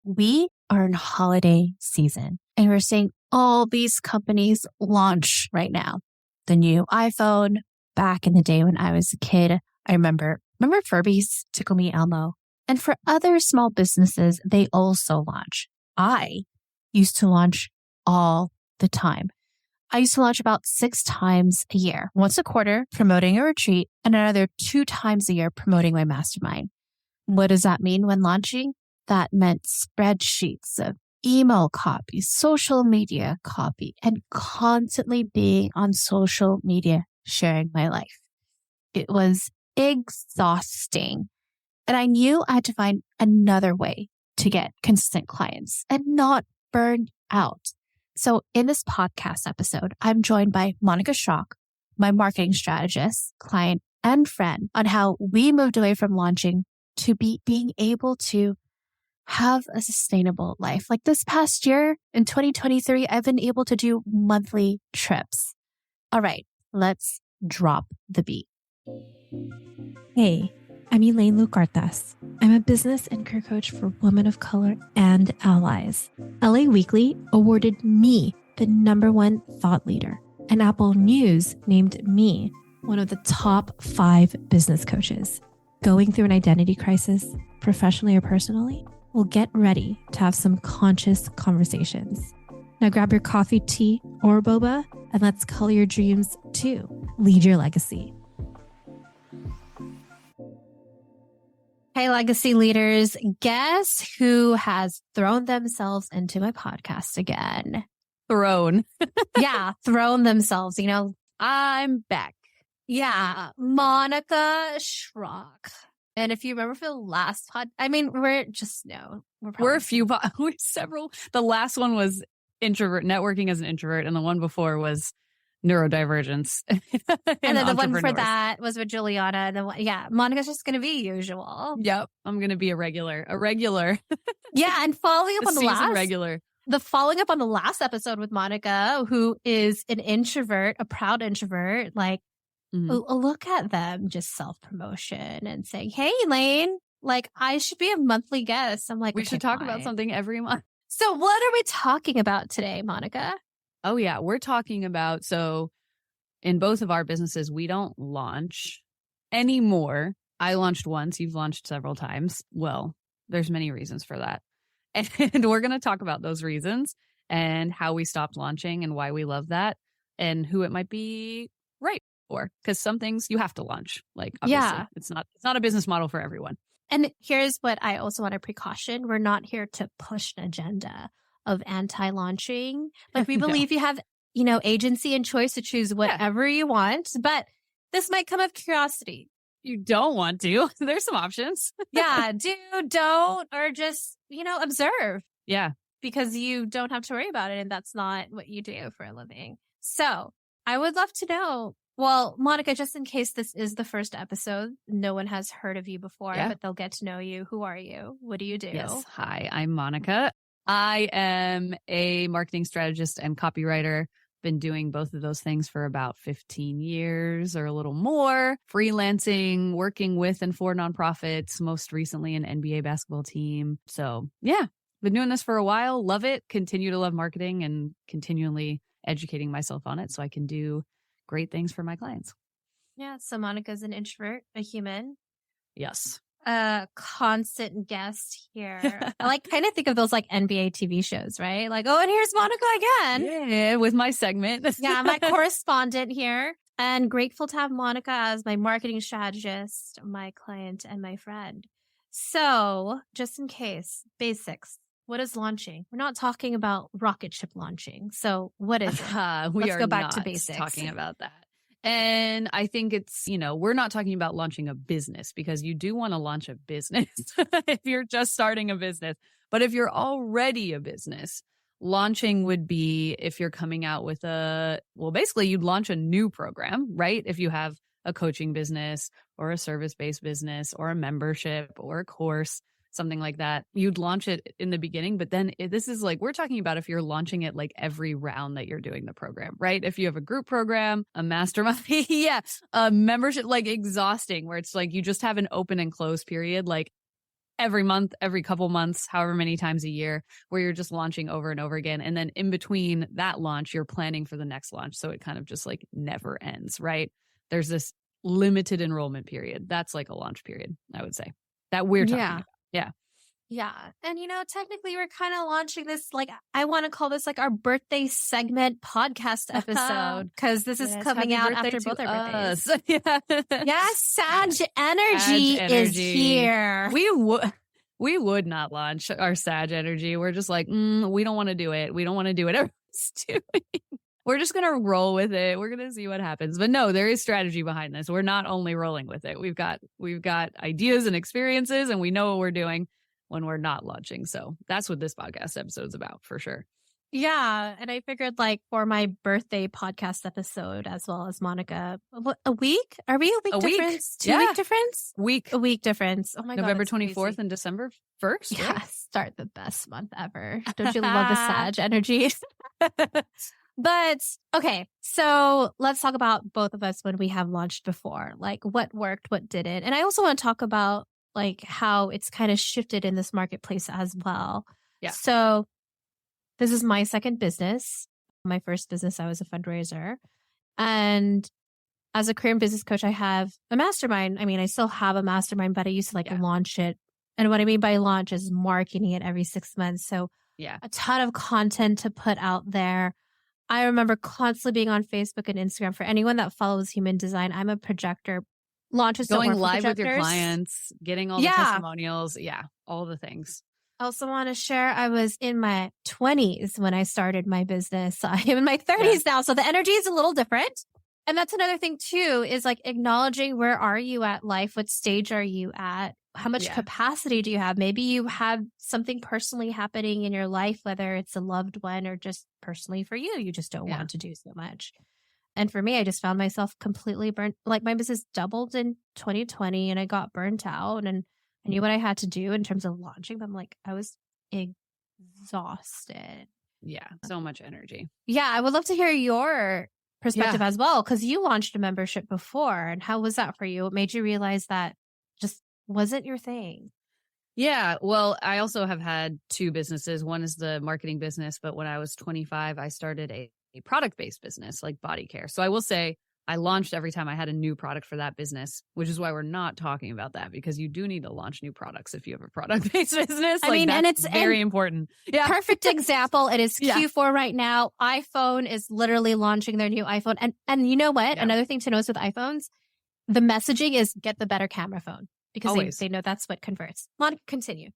we are in holiday season and we're seeing all these companies launch right now. The new iPhone. Back in the day when I was a kid, I remember Furby's, Tickle Me Elmo. And for other small businesses, they also launch. I used to launch all the time. I used to launch about 6 times a year, once a quarter promoting a retreat and another 2 times a year promoting my mastermind. What does that mean when launching? That meant spreadsheets of email copy, social media copy, and constantly being on social media sharing my life. It was exhausting. And I knew I had to find another way to get consistent clients and not burn out. So in this podcast episode, I'm joined by Monica Schrock, my marketing strategist, client, and friend, on how we moved away from launching to being able to have a sustainable life. Like this past year in 2023, I've been able to do monthly trips. All right, let's drop the beat. Hey, I'm Elaine Lucartas. I'm a business and career coach for women of color and allies. LA Weekly awarded me the #1 thought leader, and Apple News named me one of the top 5 business coaches. Going through an identity crisis, professionally or personally? Well, get ready to have some conscious conversations. Now grab your coffee, tea, or boba, and let's color your dreams too. Lead your legacy. Hey, legacy leaders, guess who has thrown themselves into my podcast again? Thrown themselves. I'm back. Yeah, Monica Schrock. And if you remember for the last we're several. The last one was networking as an introvert, and the one before was neurodivergence. And then the one before that was with Juliana. And Monica's just going to be usual. Yep. I'm going to be a regular. Yeah. And following up on following up on the last episode with Monica, who is an introvert, a proud introvert, look at them, just self-promotion and saying, hey, Elaine, I should be a monthly guest. I'm like, we should talk about something every month. So what are we talking about today, Monica? Oh, yeah. We're talking about, so in both of our businesses, we don't launch anymore. I launched once. You've launched several times. Well, there's many reasons for that. And we're going to talk about those reasons and how we stopped launching and why we love that and who it might be right for. Because some things you have to launch. Obviously, it's not a business model for everyone. And here's what I also want to precaution. We're not here to push an agenda of anti-launching. We believe you have, agency and choice to choose whatever you want, but this might come of curiosity. You don't want to. There's some options. Do, don't, or just, observe. Yeah. Because you don't have to worry about it. And that's not what you do for a living. So I would love to know, well, Monica, just in case this is the first episode, no one has heard of you before, but they'll get to know you. Who are you? What do you do? Yes. Hi, I'm Monica. I am a marketing strategist and copywriter. Been doing both of those things for about 15 years or a little more. Freelancing, working with and for nonprofits, most recently an NBA basketball team. So been doing this for a while. Love it. Continue to love marketing and continually educating myself on it so I can do great things for my clients. Yeah. So Monica's an introvert, a human. Yes. A constant guest here. I kind of think of those NBA TV shows, right? And here's Monica again. Yeah, with my segment. Yeah, my correspondent here. And grateful to have Monica as my marketing strategist, my client, and my friend. So just in case, basics. What is launching? We're not talking about rocket ship launching. So what is it? Let's go back to basics. Talking about that. And I think it's, we're not talking about launching a business because you do want to launch a business if you're just starting a business. But if you're already a business, launching would be if you're coming out with basically you'd launch a new program, right? If you have a coaching business or a service-based business or a membership or a course, something like that, you'd launch it in the beginning. But then this is we're talking about if you're launching it every round that you're doing the program, right? If you have a group program, a mastermind, a membership, exhausting, where it's you just have an open and close period. every month, every couple months, however many times a year, where you're just launching over and over again. And then in between that launch, you're planning for the next launch. So it kind of just like never ends, right? There's this limited enrollment period. That's like a launch period, I would say, that we're talking about. Yeah. Yeah. And, technically we're kind of launching this, like, I want to call this like our birthday segment podcast episode, because this is coming out after both our birthdays. Yeah. Yes. Sag energy is here. We would not launch our Sag energy. We're just like, we don't want to do it. We don't want to do what everyone's doing. We're just going to roll with it. We're going to see what happens. But no, there is strategy behind this. We're not only rolling with it. We've got ideas and experiences, and we know what we're doing when we're not launching. So that's what this podcast episode is about, for sure. Yeah. And I figured, like, for my birthday podcast episode, as well as Monica, a week? Are we a week difference? 2 week difference? A week difference. Oh my God. November 24th and December 1st. Yeah. Right? Start the best month ever. Don't you love the Sag energy? But okay, so let's talk about both of us when we have launched before, like what worked, what didn't. And I also want to talk about like how it's kind of shifted in this marketplace as well. Yeah. So this is my second business. My first business, I was a fundraiser. And as a career and business coach, I have a mastermind. I mean, I still have a mastermind, but I used to launch it. And what I mean by launch is marketing it every 6 months. So a ton of content to put out there. I remember constantly being on Facebook and Instagram. For anyone that follows human design, I'm a projector. Launches going live with your clients, getting all the testimonials. Yeah, all the things. I also want to share, I was in my 20s when I started my business. So I'm in my 30s now. So the energy is a little different. And that's another thing too, is like acknowledging, where are you at life? What stage are you at? How much capacity do you have? Maybe you have something personally happening in your life, whether it's a loved one or just personally for you. You just don't want to do so much. And for me, I just found myself completely burnt. Like my business doubled in 2020 and I got burnt out, and I knew what I had to do in terms of launching. But I'm like, I was exhausted. Yeah. So much energy. Yeah. I would love to hear your perspective as well, because you launched a membership before. And how was that for you? What made you realize that just wasn't your thing? Yeah. Well, I also have had two businesses. One is the marketing business, but when I was 25, I started a product-based business like body care. So I will say I launched every time I had a new product for that business, which is why we're not talking about that, because you do need to launch new products if you have a product-based business. I mean, and it's very important. Yeah. Perfect example. It is Q4 right now. iPhone is literally launching their new iPhone. And you know what? Yeah. Another thing to notice with iPhones, the messaging is get the better camera phone, because they know that's what converts. Monica, continue.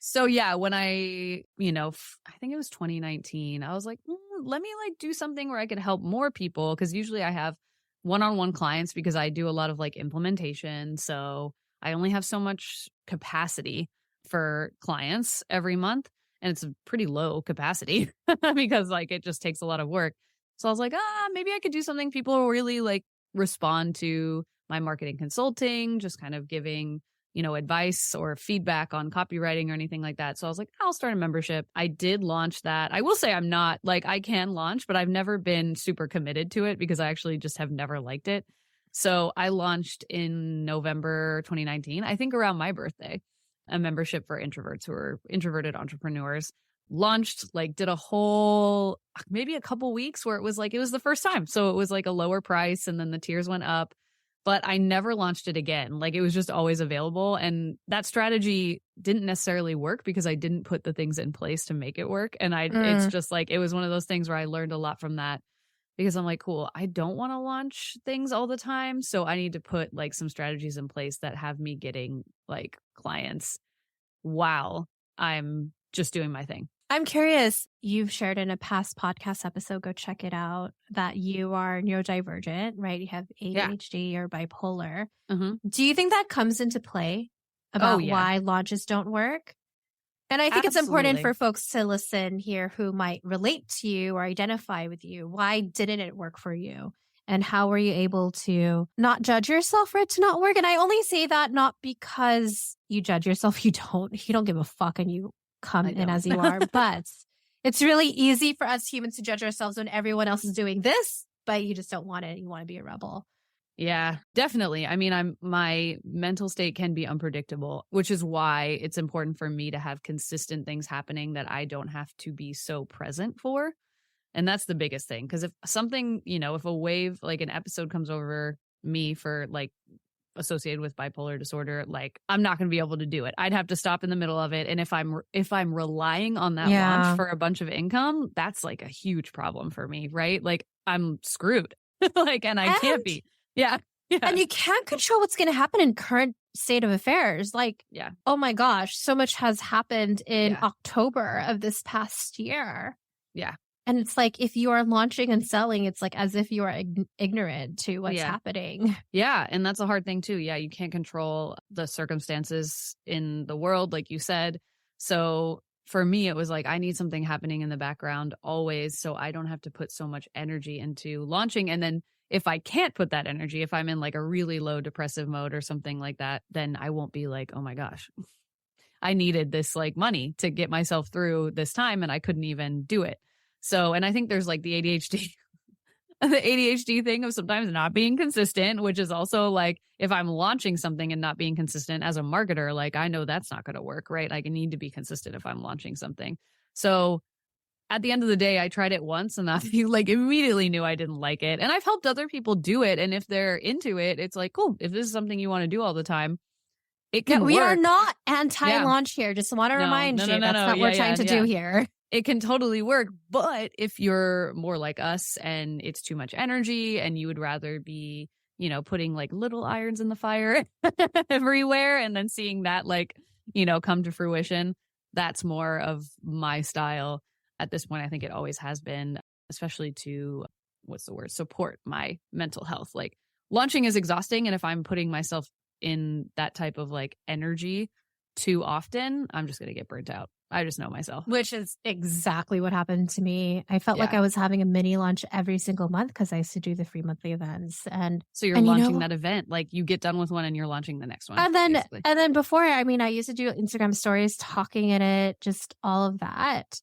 So yeah, when I think it was 2019, I was like, let me do something where I could help more people. Cause usually I have one-on-one clients because I do a lot of implementation. So I only have so much capacity for clients every month. And it's a pretty low capacity because it just takes a lot of work. So I was like, maybe I could do something people really respond to my marketing consulting, just kind of giving advice or feedback on copywriting or anything like that. So I was like, I'll start a membership. I did launch that. I will say I'm not I can launch, but I've never been super committed to it because I actually just have never liked it. So I launched in November 2019, I think around my birthday, a membership for introverts who are introverted entrepreneurs. Launched, did a whole, maybe a couple weeks where it was it was the first time. So it was a lower price and then the tiers went up. But I never launched it again. It was just always available. And that strategy didn't necessarily work because I didn't put the things in place to make it work. And it's just it was one of those things where I learned a lot from that, because I'm cool, I don't want to launch things all the time. So I need to put some strategies in place that have me getting clients while I'm just doing my thing. I'm curious, you've shared in a past podcast episode, go check it out, that you are neurodivergent, right? You have ADHD or bipolar. Mm-hmm. Do you think that comes into play about why launches don't work? And I think it's important for folks to listen here who might relate to you or identify with you. Why didn't it work for you? And how were you able to not judge yourself for it to not work? And I only say that not because you judge yourself. You don't give a fuck and you come in as you are, but it's really easy for us humans to judge ourselves when everyone else is doing this, but you just don't want it. You want to be a rebel. Yeah, definitely. I mean, my mental state can be unpredictable, which is why it's important for me to have consistent things happening that I don't have to be so present for. And that's the biggest thing. Because if something, if a wave, like an episode comes over me for like associated with bipolar disorder, like I'm not going to be able to do it. I'd have to stop in the middle of it. And if I'm relying on that launch for a bunch of income, that's like a huge problem for me, right? Like I'm screwed. Like, and I can't be. Yeah. Yeah. And you can't control what's going to happen in current state of affairs. Like, yeah. Oh my gosh, so much has happened in October of this past year. Yeah. And it's like, if you are launching and selling, it's like as if you are ignorant to what's happening. Yeah. And that's a hard thing too. Yeah. You can't control the circumstances in the world, like you said. So for me, it was like, I need something happening in the background always, so I don't have to put so much energy into launching. And then if I can't put that energy, if I'm in like a really low depressive mode or something like that, then I won't be like, oh my gosh, I needed this like money to get myself through this time and I couldn't even do it. So, and I think there's like the ADHD thing of sometimes not being consistent, which is also like, if I'm launching something and not being consistent as a marketer, like I know that's not going to work, right? Like I need to be consistent if I'm launching something. So at the end of the day, I tried it once and I like immediately knew I didn't like it. And I've helped other people do it. And if they're into it, it's like, cool. If this is something you want to do all the time, it can work. We are not anti-launch here. Just want to remind you. That's not what we're trying to do here. It can totally work. But if you're more like us and it's too much energy and you would rather be, putting like little irons in the fire everywhere and then seeing that like, come to fruition, that's more of my style. At this point, I think it always has been, especially to, support my mental health. Like launching is exhausting. And if I'm putting myself in that type of like energy too often, I'm just going to get burnt out. I just know myself. Which is exactly what happened to me. I felt like I was having a mini launch every single month because I used to do the free monthly events. And so you're launching that event, like you get done with one and you're launching the next one. And then before, I used to do Instagram stories, talking in it, just all of that.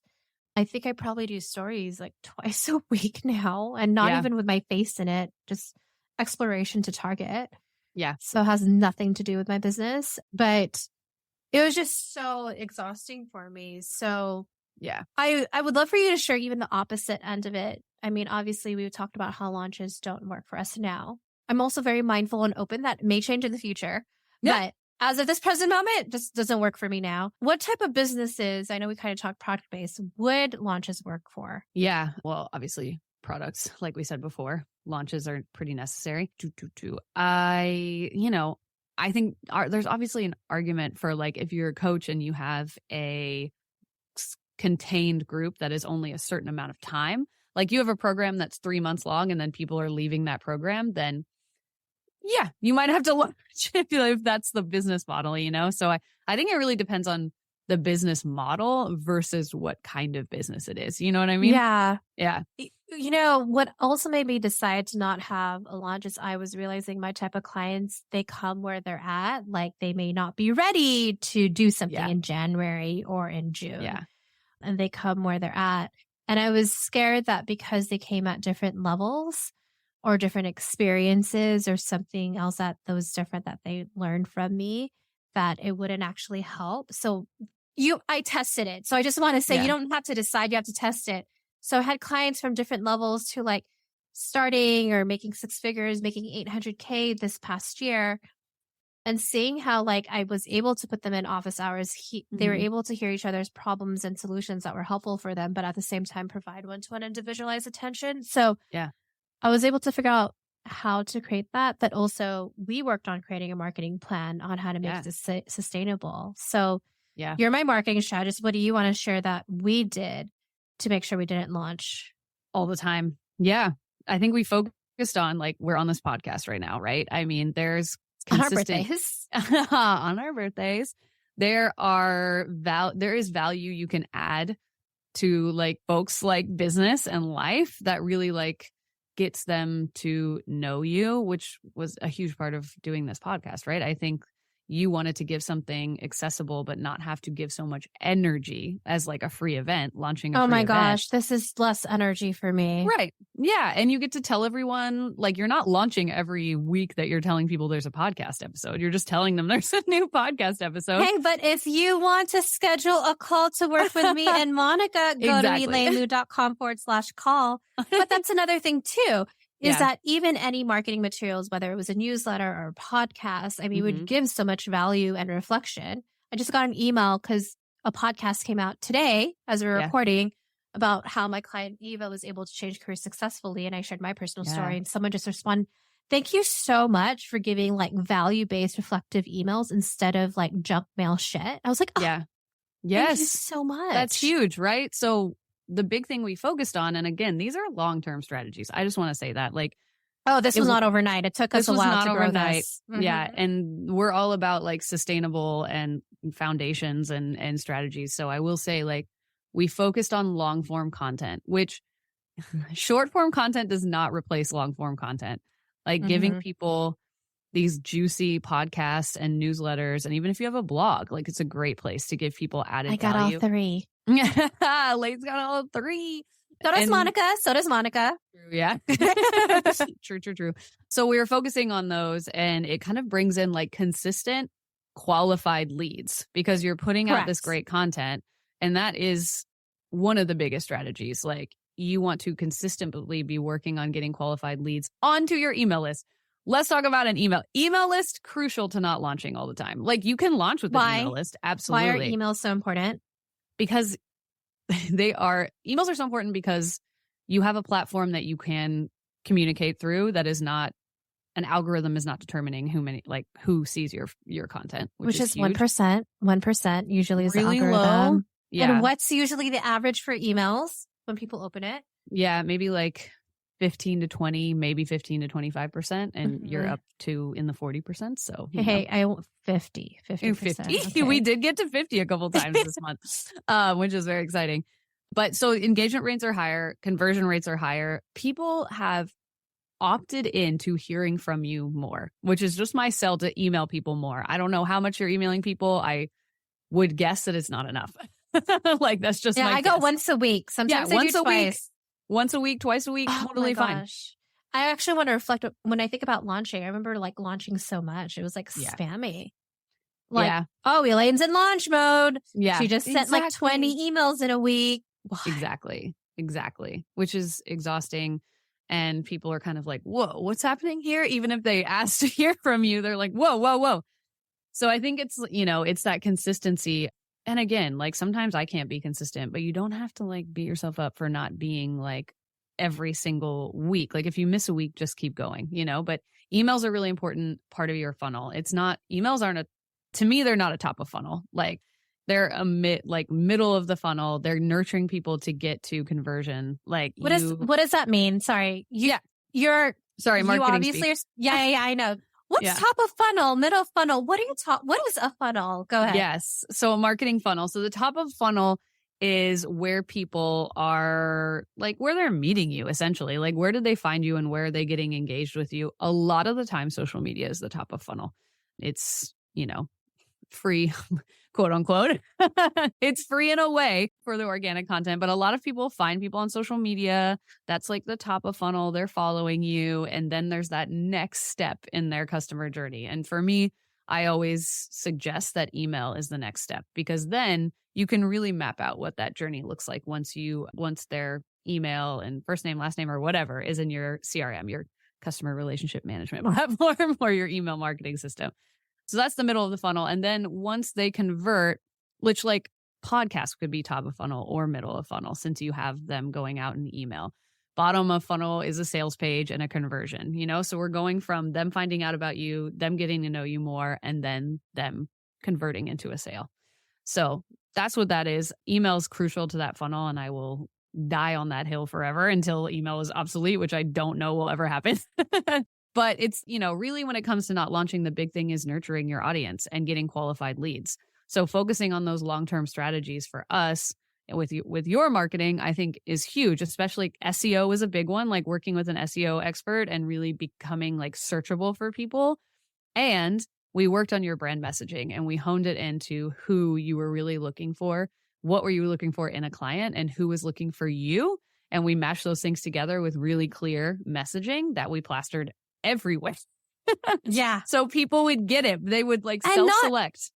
I think I probably do stories like twice a week now, and not even with my face in it, just exploration to target. Yeah. So it has nothing to do with my business, but it was just so exhausting for me. So yeah, I would love for you to share even the opposite end of it. I mean, obviously we talked about how launches don't work for us now. I'm also very mindful and open that may change in the future, but as of this present moment, it just doesn't work for me now. What type of businesses, I know we kind of talked product-based, would launches work for? Yeah. Well, obviously products, like we said before, launches are pretty necessary. I think there's obviously an argument for like, if you're a coach and you have a contained group that is only a certain amount of time, like you have a program that's 3 months long and then people are leaving that program, then yeah, you might have to launch if that's the business model, So I think it really depends on the business model versus what kind of business it is. You know what I mean? Yeah. Yeah. What also made me decide to not have a launch is I was realizing my type of clients, they come where they're at. Like they may not be ready to do something in January or in June. Yeah. And they come where they're at. And I was scared that because they came at different levels or different experiences or something else that was different that they learned from me, that it wouldn't actually help. So I tested it. So I just want to say, you don't have to decide, you have to test it. So I had clients from different levels to like starting or making 6 figures, making 800K this past year, and seeing how like I was able to put them in office hours. They were able to hear each other's problems and solutions that were helpful for them, but at the same time provide one-to-one individualized attention. So I was able to figure out how to create that, but also we worked on creating a marketing plan on how to make this sustainable. So you're my marketing strategist. What do you want to share that we did to make sure we didn't launch all the time? Yeah. I think we focused on like, we're on this podcast right now, right? I mean, there's consistent on our birthdays, there is value you can add to like folks like business and life that really like gets them to know you, which was a huge part of doing this podcast, right? I think, you wanted to give something accessible, but not have to give so much energy as like a free event, launching a Oh free my event. gosh, this is less energy for me. Right. Yeah. And you get to tell everyone, like, you're not launching every week that you're telling people there's a podcast episode. You're just telling them there's a new podcast episode. Hey, but if you want to schedule a call to work with me and Monica, go Exactly. to elainelu.com/call. But that's another thing too, is Yeah. that even any marketing materials, whether it was a newsletter or a podcast, I mean, would give so much value and reflection. I just got an email because a podcast came out today as we're recording about how my client Eva was able to change careers successfully. And I shared my personal story, and someone just responded, "Thank you so much for giving like value-based reflective emails instead of like junk mail shit." I was like, oh, Yes. thank you so much. That's huge, right? So the big thing we focused on, and again, these are long-term strategies. I just want to say that, like, this was not overnight. It took us a while to grow this. Yeah. And we're all about like sustainable and foundations and strategies. So I will say, like, we focused on long form content, which short form content does not replace long form content. Like giving people these juicy podcasts and newsletters. And even if you have a blog, like, it's a great place to give people added value. I got all three. Lane's got all three. So does Monica. So does Monica. Yeah. True. So we were focusing on those, and it kind of brings in like consistent, qualified leads because you're putting out this great content. And that is one of the biggest strategies. Like, you want to consistently be working on getting qualified leads onto your email list. Let's talk about an email list. Crucial to not launching all the time. Like, you can launch with an email list. Absolutely. Why are emails so important? Because emails are so important because you have a platform that you can communicate through that is not, an algorithm is not determining who sees your content, which is huge. 1% usually is really the algorithm. low. Yeah. And what's usually the average for emails when people open it? Yeah, maybe like 15 to 20, maybe 15 to 25%, and you're up to in the 40%. So hey, I want 50%. 50. Okay. We did get to 50 a couple times this month, which is very exciting. But so engagement rates are higher, conversion rates are higher. People have opted into hearing from you more, which is just my sell to email people more. I don't know how much you're emailing people. I would guess that it's not enough. Like, that's just my I guess. go once a week. Sometimes I do twice. Once a week, twice a week, totally fine. I actually want to reflect when I think about launching. I remember like launching so much. It was like spammy. Like, Elaine's in launch mode. Yeah. She just sent like 20 emails in a week. Why? Exactly. Which is exhausting. And people are kind of like, whoa, what's happening here? Even if they ask to hear from you, they're like, whoa. So I think it's, it's that consistency. And again, like, sometimes I can't be consistent, but you don't have to like beat yourself up for not being like every single week. Like, if you miss a week, just keep going, but emails are a really important part of your funnel. Emails aren't to me, they're not a top of funnel. Like, they're a middle of the funnel. They're nurturing people to get to conversion. Like, what does that mean? Sorry. You're marketing. You obviously I know. What's top of funnel, middle funnel? What is a funnel? Go ahead. Yes. So a marketing funnel. So the top of funnel is where people are, like, where they're meeting you, essentially. Like, where did they find you and where are they getting engaged with you? A lot of the time, social media is the top of funnel. It's, free, quote unquote. It's free in a way for the organic content, but a lot of people find people on social media. That's like the top of funnel. They're following you. And then there's that next step in their customer journey. And for me, I always suggest that email is the next step, because then you can really map out what that journey looks like once their email and first name, last name, or whatever is in your CRM, your customer relationship management platform, or your email marketing system. So that's the middle of the funnel. And then once they convert, which, like, podcasts could be top of funnel or middle of funnel, since you have them going out in email. Bottom of funnel is a sales page and a conversion, So we're going from them finding out about you, them getting to know you more, and then them converting into a sale. So that's what that is. Email is crucial to that funnel, and I will die on that hill forever until email is obsolete, which I don't know will ever happen. But it's, really, when it comes to not launching, the big thing is nurturing your audience and getting qualified leads. So focusing on those long-term strategies for us with your marketing, I think, is huge. Especially SEO is a big one, like working with an SEO expert and really becoming like searchable for people. And we worked on your brand messaging and we honed it into who you were really looking for. What were you looking for in a client and who was looking for you? And we mashed those things together with really clear messaging that we plastered everywhere. Yeah. So people would get it. They would like self-select.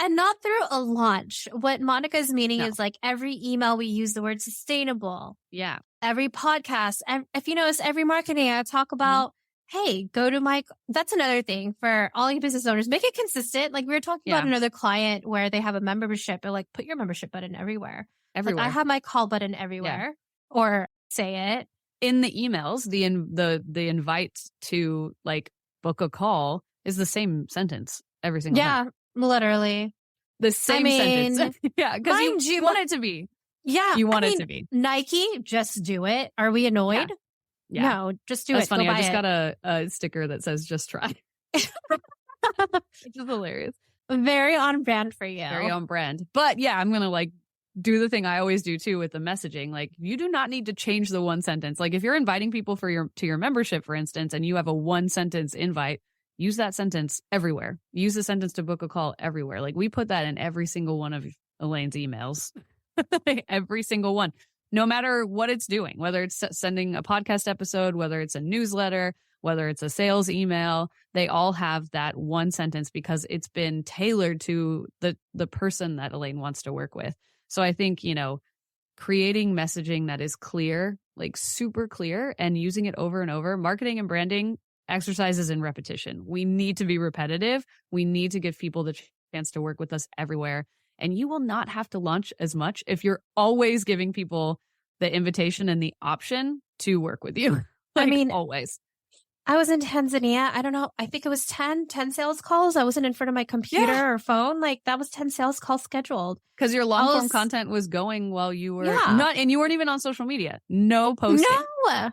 And not through a launch. What Monica's meaning is like every email we use the word sustainable. Yeah. Every podcast. And if you notice, every marketing I talk about, hey, go to that's another thing for all you business owners. Make it consistent. Like we were talking about another client where they have a membership, or like put your membership button everywhere. Everywhere. Like I have my call button everywhere, or say it in the emails. The invite to like book a call is the same sentence every single time. Yeah, literally the same sentence. Yeah, because you want it to be. Yeah, you want it to be. Nike, just do it. Are we annoyed? Yeah. No, just do it. That's funny. Go I just buy got a sticker that says "Just try," which is hilarious. Very on brand for you. Very on brand. But yeah, I'm gonna like do the thing I always do too with the messaging. Like you do not need to change the one sentence. Like if you're inviting people to your membership, for instance, and you have a one sentence invite, use that sentence everywhere. Use the sentence to book a call everywhere. Like we put that in every single one of Elaine's emails. Every single one, no matter what it's doing, whether it's sending a podcast episode, whether it's a newsletter, whether it's a sales email, they all have that one sentence because it's been tailored to the person that Elaine wants to work with. So I think, creating messaging that is clear, like super clear, and using it over and over. Marketing and branding exercises in repetition. We need to be repetitive. We need to give people the chance to work with us everywhere. And you will not have to launch as much if you're always giving people the invitation and the option to work with you. Always. I was in Tanzania. I don't know. I think it was 10 sales calls. I wasn't in front of my computer or phone. Like that was 10 sales calls scheduled. Because your long form content was going while you were not, and you weren't even on social media. No posting.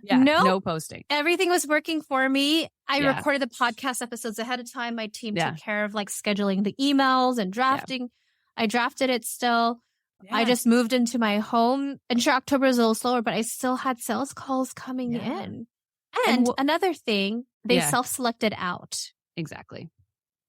No posting. Everything was working for me. I recorded the podcast episodes ahead of time. My team took care of like scheduling the emails and drafting. I drafted it still. I just moved into my home. And sure, October was a little slower, but I still had sales calls coming in. And another thing, they self-selected out. Exactly.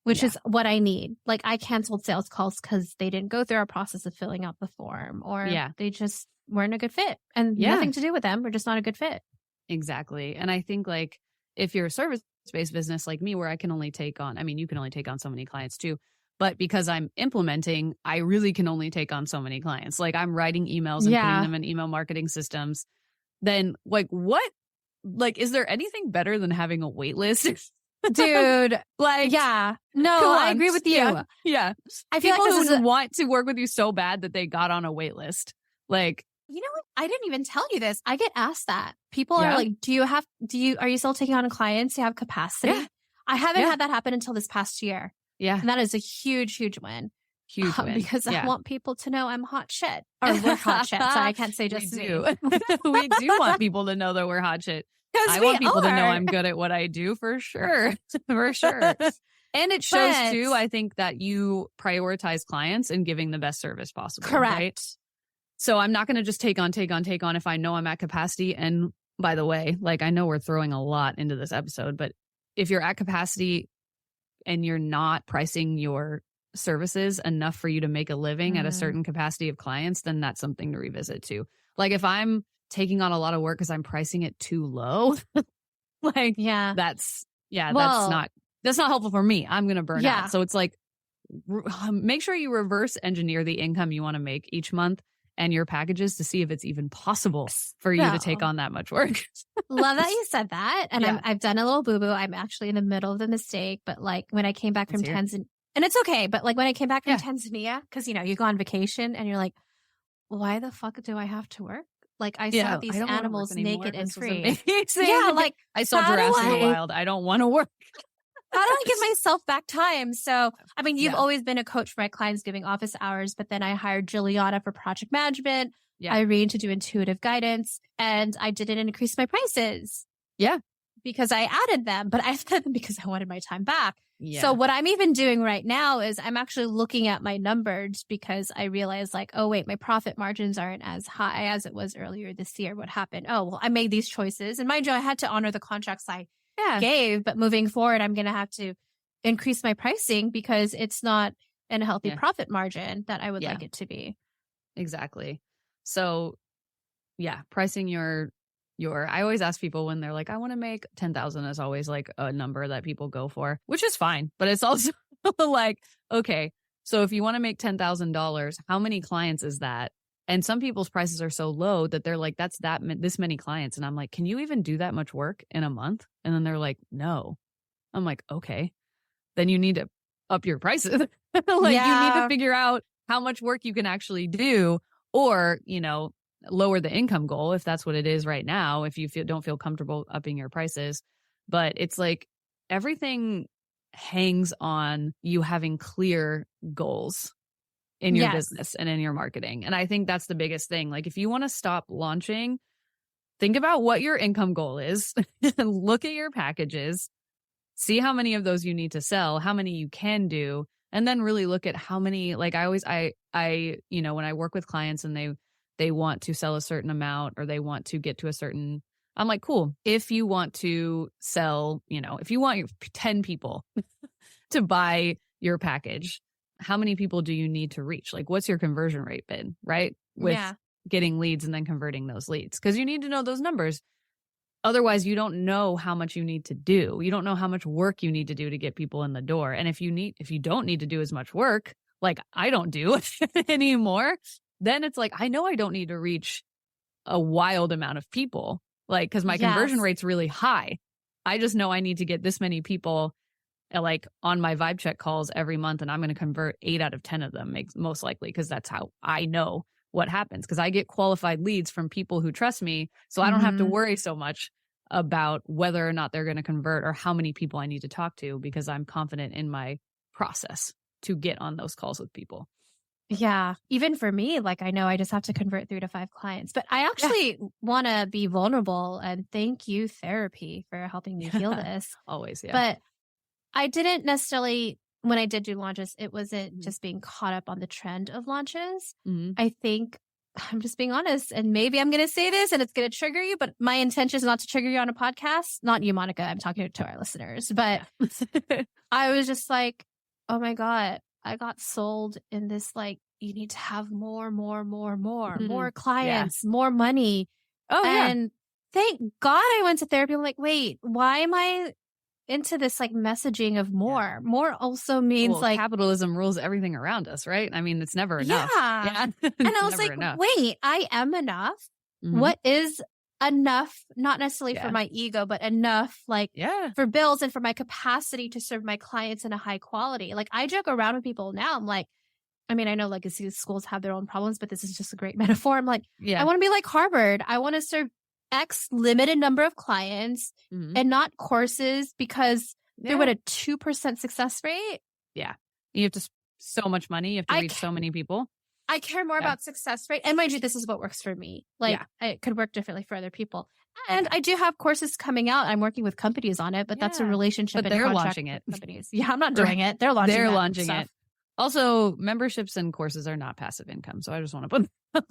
Which is what I need. Like I canceled sales calls because they didn't go through our process of filling out the form, or they just weren't a good fit. And nothing to do with them. We're just not a good fit. Exactly. And I think like if you're a service-based business like me, where I can only take on, you can only take on so many clients too. But because I'm implementing, I really can only take on so many clients. Like I'm writing emails and putting them in email marketing systems. Then like what? Like, is there anything better than having a wait list? Dude, like, no, I agree with you. Yeah. I feel people like who want to work with you so bad that they got on a wait list. Like, you know what? I didn't even tell you this. I get asked that. People are like, are you still taking on clients? Do you have capacity? Yeah. I haven't had that happen until this past year. Yeah. And that is a huge, huge win. Huge win. Because I want people to know I'm hot shit. Or we're hot shit. So I can't say just me. We do want people to know that we're hot shit. I want people to know I'm good at what I do for sure. For sure. And it shows too, I think, that you prioritize clients and giving the best service possible. Correct. Right? So I'm not going to just take on if I know I'm at capacity. And by the way, like I know we're throwing a lot into this episode, but if you're at capacity and you're not pricing your services enough for you to make a living at a certain capacity of clients, then that's something to revisit too. Like if I'm taking on a lot of work because I'm pricing it too low, like that's not helpful for me. I'm going to burn out. So it's like, make sure you reverse engineer the income you want to make each month and your packages to see if it's even possible for you to take on that much work. Love that you said that. And I've done a little boo-boo. I'm actually in the middle of the mistake, but like when I came back from Tanzania, and it's okay, but like when I came back from Tanzania, because you go on vacation and you're like, why the fuck do I have to work? Like I saw these animals naked and free. Yeah, like I saw giraffes in the wild. I don't want to work. How do I give myself back time? So, you've always been a coach for my clients giving office hours, but then I hired Juliana for project management, Irene to do intuitive guidance, and I didn't increase my prices. Yeah. Because I added them, but I added them because I wanted my time back. Yeah. So what I'm even doing right now is I'm actually looking at my numbers because I realized like, oh wait, my profit margins aren't as high as it was earlier this year. What happened? Oh, well, I made these choices. And mind you, I had to honor the contracts I gave, but moving forward, I'm going to have to increase my pricing because it's not in a healthy profit margin that I would like it to be. Exactly. So yeah, pricing your I always ask people when they're like, I want to make 10,000 is always like a number that people go for, which is fine. But it's also like, okay, so if you want to make $10,000, how many clients is that? And some people's prices are so low that they're like, that's this many clients. And I'm like, can you even do that much work in a month? And then they're like, no. I'm like, okay, then you need to up your prices. You need to figure out how much work you can actually do, or, lower the income goal if that's what it is right now, if you don't feel comfortable upping your prices. But it's like everything hangs on you having clear goals in your business and in your marketing. And I think that's the biggest thing. Like, if you want to stop launching, think about what your income goal is, look at your packages, see how many of those you need to sell, how many you can do, and then really look at how many, like when I work with clients and they want to sell a certain amount or they want to get to a certain, I'm like, cool. If you want to sell, if you want 10 people to buy your package, how many people do you need to reach? Like, what's your conversion rate been, right? With getting leads and then converting those leads. Because you need to know those numbers. Otherwise, you don't know how much you need to do. You don't know how much work you need to do to get people in the door. And if you don't need to do as much work, like I don't do anymore, then it's like, I know I don't need to reach a wild amount of people, like, because my conversion rate's really high. I just know I need to get this many people like on my vibe check calls every month, and I'm going to convert 8 out of 10 of them, most likely, because that's how I know what happens, because I get qualified leads from people who trust me. So I don't have to worry so much about whether or not they're going to convert or how many people I need to talk to, because I'm confident in my process to get on those calls with people. Yeah. Even for me, like, I know I just have to convert 3 to 5 clients, but I actually want to be vulnerable and thank you, therapy, for helping me heal this. Always. Yeah. But I didn't necessarily, when I did do launches, it wasn't just being caught up on the trend of launches. I think, I'm just being honest, and maybe I'm going to say this and it's going to trigger you, but my intention is not to trigger you on a podcast. Not you, Monica. I'm talking to our listeners. But I was just like, oh my God, I got sold in this, like, you need to have more clients, more money. And thank God I went to therapy. I'm like, wait, why am I into this, like, messaging of more? More also means like capitalism rules everything around us, right? I mean, it's never enough. And I was like, wait, I am enough. What is enough? Not necessarily for my ego, but enough, like, for bills and for my capacity to serve my clients in a high quality. Like, I joke around with people now. I'm like, I mean, I know legacy schools have their own problems, but this is just a great metaphor. I'm like, I want to be like Harvard. I want to serve X limited number of clients and not courses, because they're at a 2% success rate. Yeah. You have to so much money. You have to reach so many people. I care more about success rate. And mind you, this is what works for me. Like, it could work differently for other people. And I do have courses coming out. I'm working with companies on it, but that's a relationship. But they're launching it. Companies. Yeah, I'm not doing it. They're launching it. Also, memberships and courses are not passive income. So I just want to put a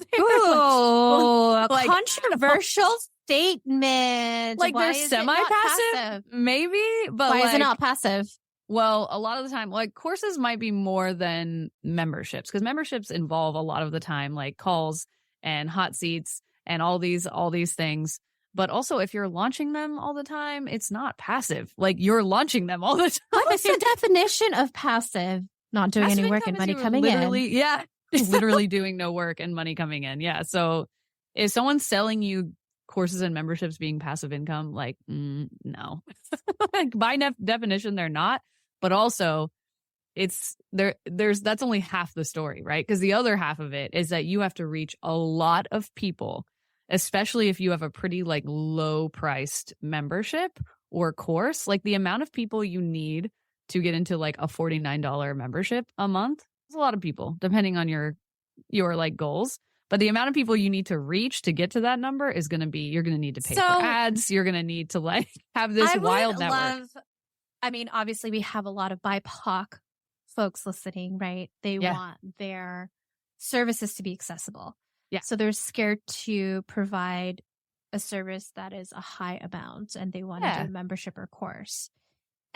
controversial statement. Like, they're semi-passive, maybe, but why is it not passive? Well, a lot of the time, like, courses might be more than memberships, because memberships involve a lot of the time, like, calls and hot seats and all these things. But also, if you're launching them all the time, it's not passive. Like, you're launching them all the time. What is the definition of passive? Not doing any work and money coming in. Yeah. Literally doing no work and money coming in. Yeah. So if someone's selling you courses and memberships being passive income, like, no. Like, by definition, they're not. But also, that's only half the story, right? Because the other half of it is that you have to reach a lot of people, especially if you have a pretty, like, low priced membership or course. Like, the amount of people you need to get into, like, a $49 membership a month is a lot of people, depending on your like goals. But the amount of people you need to reach to get to that number is going to be, you're going to need to pay for ads. You're going to need to, like, have this wild network. I mean, obviously we have a lot of BIPOC folks listening, right? They want their services to be accessible. Yeah. So they're scared to provide a service that is a high amount, and they want to do a membership or course.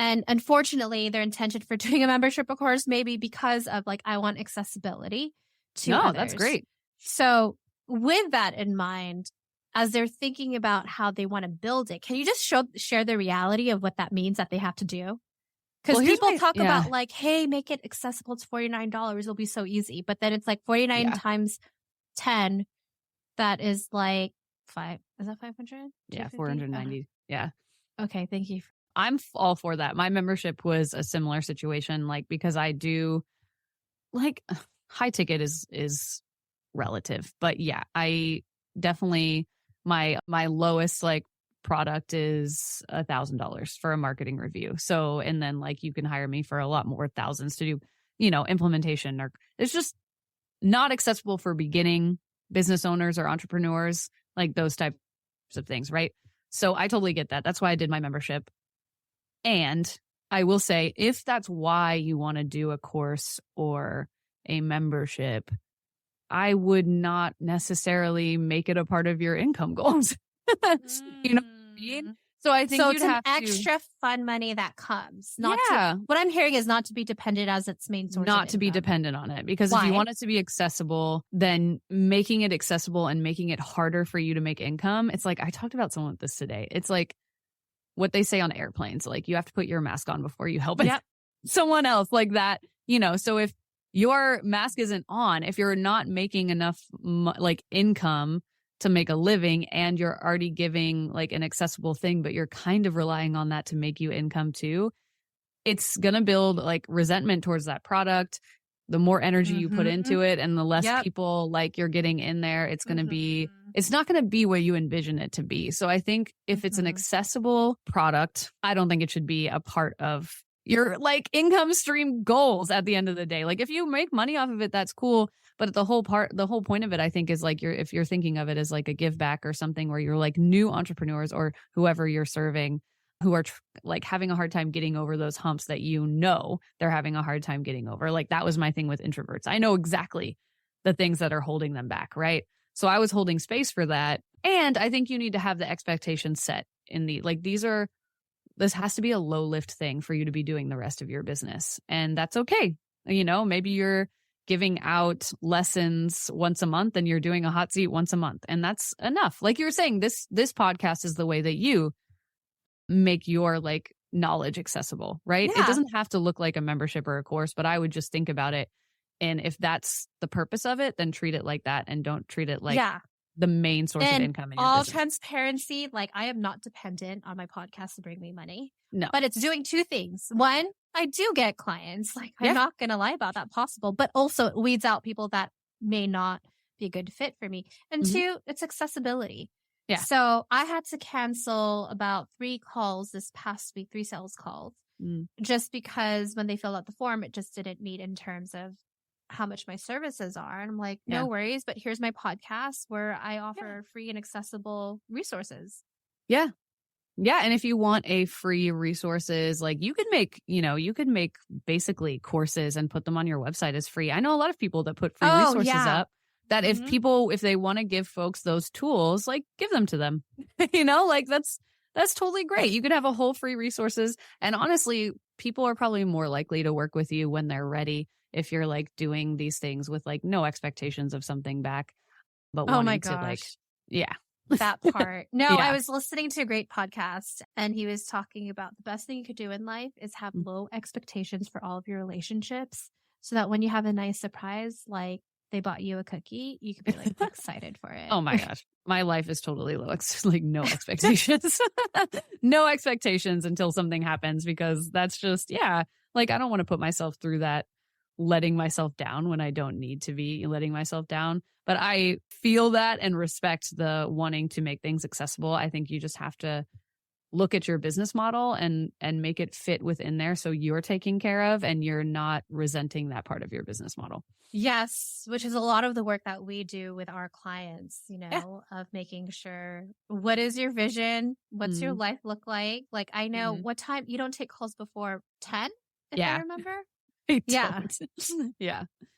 And unfortunately, their intention for doing a membership, of course, maybe because of like, I want accessibility to others. That's great. So with that in mind, as they're thinking about how they want to build it, can you just share the reality of what that means that they have to do? Because people talk about like, hey, make it accessible to $49. It'll be so easy. But then it's like 49 times 10. That is like is that 500? Yeah, 490. Yeah. Okay, thank you. I'm all for that. My membership was a similar situation, like, because I do like high ticket is relative, but yeah, I definitely my lowest like product is $1,000 for a marketing review. So, and then like you can hire me for a lot more thousands to do, implementation, or it's just not accessible for beginning business owners or entrepreneurs, like those types of things, right? So I totally get that. That's why I did my membership. And I will say, if that's why you want to do a course or a membership, I would not necessarily make it a part of your income goals. You know what I mean? So I think it's an extra fun money that comes. What I'm hearing is not to be dependent as its main source. Not to be dependent on it. Because if you want it to be accessible, then making it accessible and making it harder for you to make income. It's like, I talked about someone with this today. It's like what they say on airplanes, like you have to put your mask on before you help someone else, like that, so if your mask isn't on, if you're not making enough like income to make a living, and you're already giving like an accessible thing, but you're kind of relying on that to make you income too, it's going to build like resentment towards that product. The more energy you put into it and the less people like you're getting in there, it's going to be, it's not going to be where you envision it to be. So I think if it's an accessible product, I don't think it should be a part of your like income stream goals at the end of the day. Like if you make money off of it, that's cool. But the whole point of it, I think, is like if you're thinking of it as like a give back or something where you're like new entrepreneurs or whoever you're serving who are like having a hard time getting over those humps that they're having a hard time getting over. Like that was my thing with introverts. I know exactly the things that are holding them back, right? So I was holding space for that. And I think you need to have the expectations set in this has to be a low lift thing for you to be doing the rest of your business. And that's okay. Maybe you're giving out lessons once a month and you're doing a hot seat once a month. And that's enough. Like you were saying, this podcast is the way that you make your like knowledge accessible, right? It doesn't have to look like a membership or a course, but I would just think about it. And if that's the purpose of it, then treat it like that and don't treat it like the main source of income in your business. Transparency, like I am not dependent on my podcast to bring me money. No. But it's doing two things. One, I do get clients. Like I'm not going to lie about that possible, but also it weeds out people that may not be a good fit for me. And two, it's accessibility. Yeah. So I had to cancel about 3 calls this past week, 3 sales calls, just because when they filled out the form, it just didn't meet in terms of how much my services are. And I'm like, no worries, but here's my podcast where I offer free and accessible resources. Yeah. Yeah. And if you want a free resources, like you could make basically courses and put them on your website as free. I know a lot of people that put free resources up that if they want to give folks those tools, like give them to them, like that's totally great. You could have a whole free resources. And honestly, people are probably more likely to work with you when they're ready. If you're like doing these things with like no expectations of something back, but wanting to like, that part. No, I was listening to a great podcast and he was talking about the best thing you could do in life is have low expectations for all of your relationships so that when you have a nice surprise, like they bought you a cookie, you could be like excited for it. Oh my gosh. My life is totally low. It's like no expectations, no expectations until something happens, because that's just, like I don't want to put myself through that, letting myself down when I don't need to be letting myself down. But I feel that and respect the wanting to make things accessible. I think you just have to look at your business model and make it fit within there so you're taken care of and you're not resenting that part of your business model. Yes, which is a lot of the work that we do with our clients, of making sure, what is your vision? What's your life look like? Like, I know what time you don't take calls before 10, if I remember. Yeah.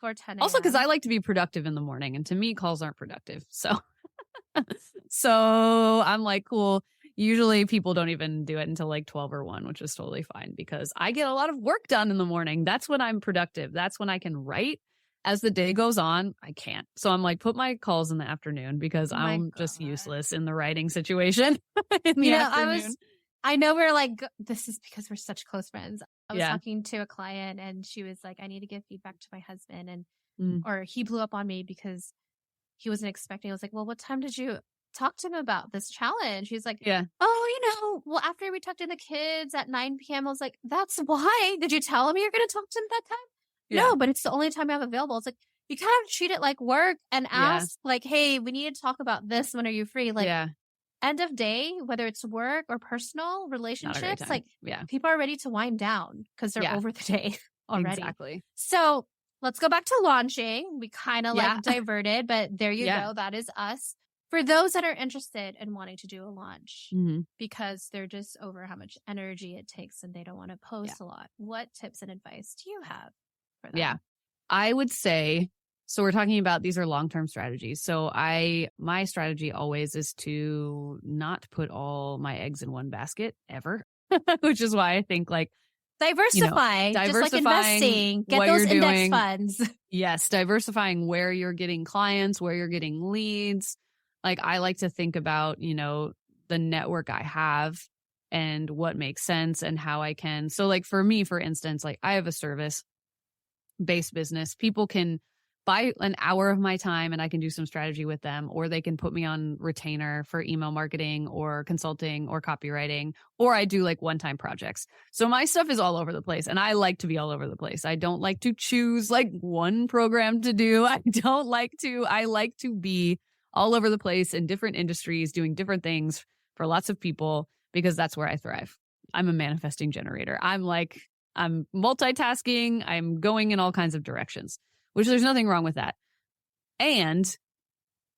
Or 10 Also, because I like to be productive in the morning, and to me, calls aren't productive. So I'm like, cool. usually people don't even do it until like 12 or 1, which is totally fine because I get a lot of work done in the morning. That's when I'm productive. That's when I can write. As the day goes on, I can't. So I'm like, put my calls in the afternoon because I'm just useless in the writing situation in the afternoon. I know we're like, this is because we're such close friends. I was talking to a client and she was like, I need to give feedback to my husband. And, or he blew up on me because he wasn't expecting. I was like, well, what time did you talk to him about this challenge? He's like, well, after we talked to the kids at 9 p.m., I was like, that's why. Did you tell him you're going to talk to him that time? Yeah. No, but it's the only time I have available. It's like, you kind of treat it like work and ask like, hey, we need to talk about this. When are you free? Like, end of day, whether it's work or personal relationships, like people are ready to wind down because they're over the day already. Exactly. So let's go back to launching. We kind of like diverted, but there you go. That is us. For those that are interested in wanting to do a launch because they're just over how much energy it takes and they don't want to post a lot, what tips and advice do you have for them? Yeah, I would say, so we're talking about these are long-term strategies. So my strategy always is to not put all my eggs in one basket ever, which is why I think like diversify, just like investing, get those index funds. Yes. Diversifying where you're getting clients, where you're getting leads. Like I like to think about, the network I have and what makes sense and how I can. So like for me, for instance, like I have a service-based business. People can buy an hour of my time and I can do some strategy with them, or they can put me on retainer for email marketing or consulting or copywriting, or I do like one-time projects. So my stuff is all over the place and I like to be all over the place. I don't like to choose like one program to do. I like to be all over the place in different industries, doing different things for lots of people because that's where I thrive. I'm a manifesting generator. I'm multitasking. I'm going in all kinds of directions, which there's nothing wrong with that. And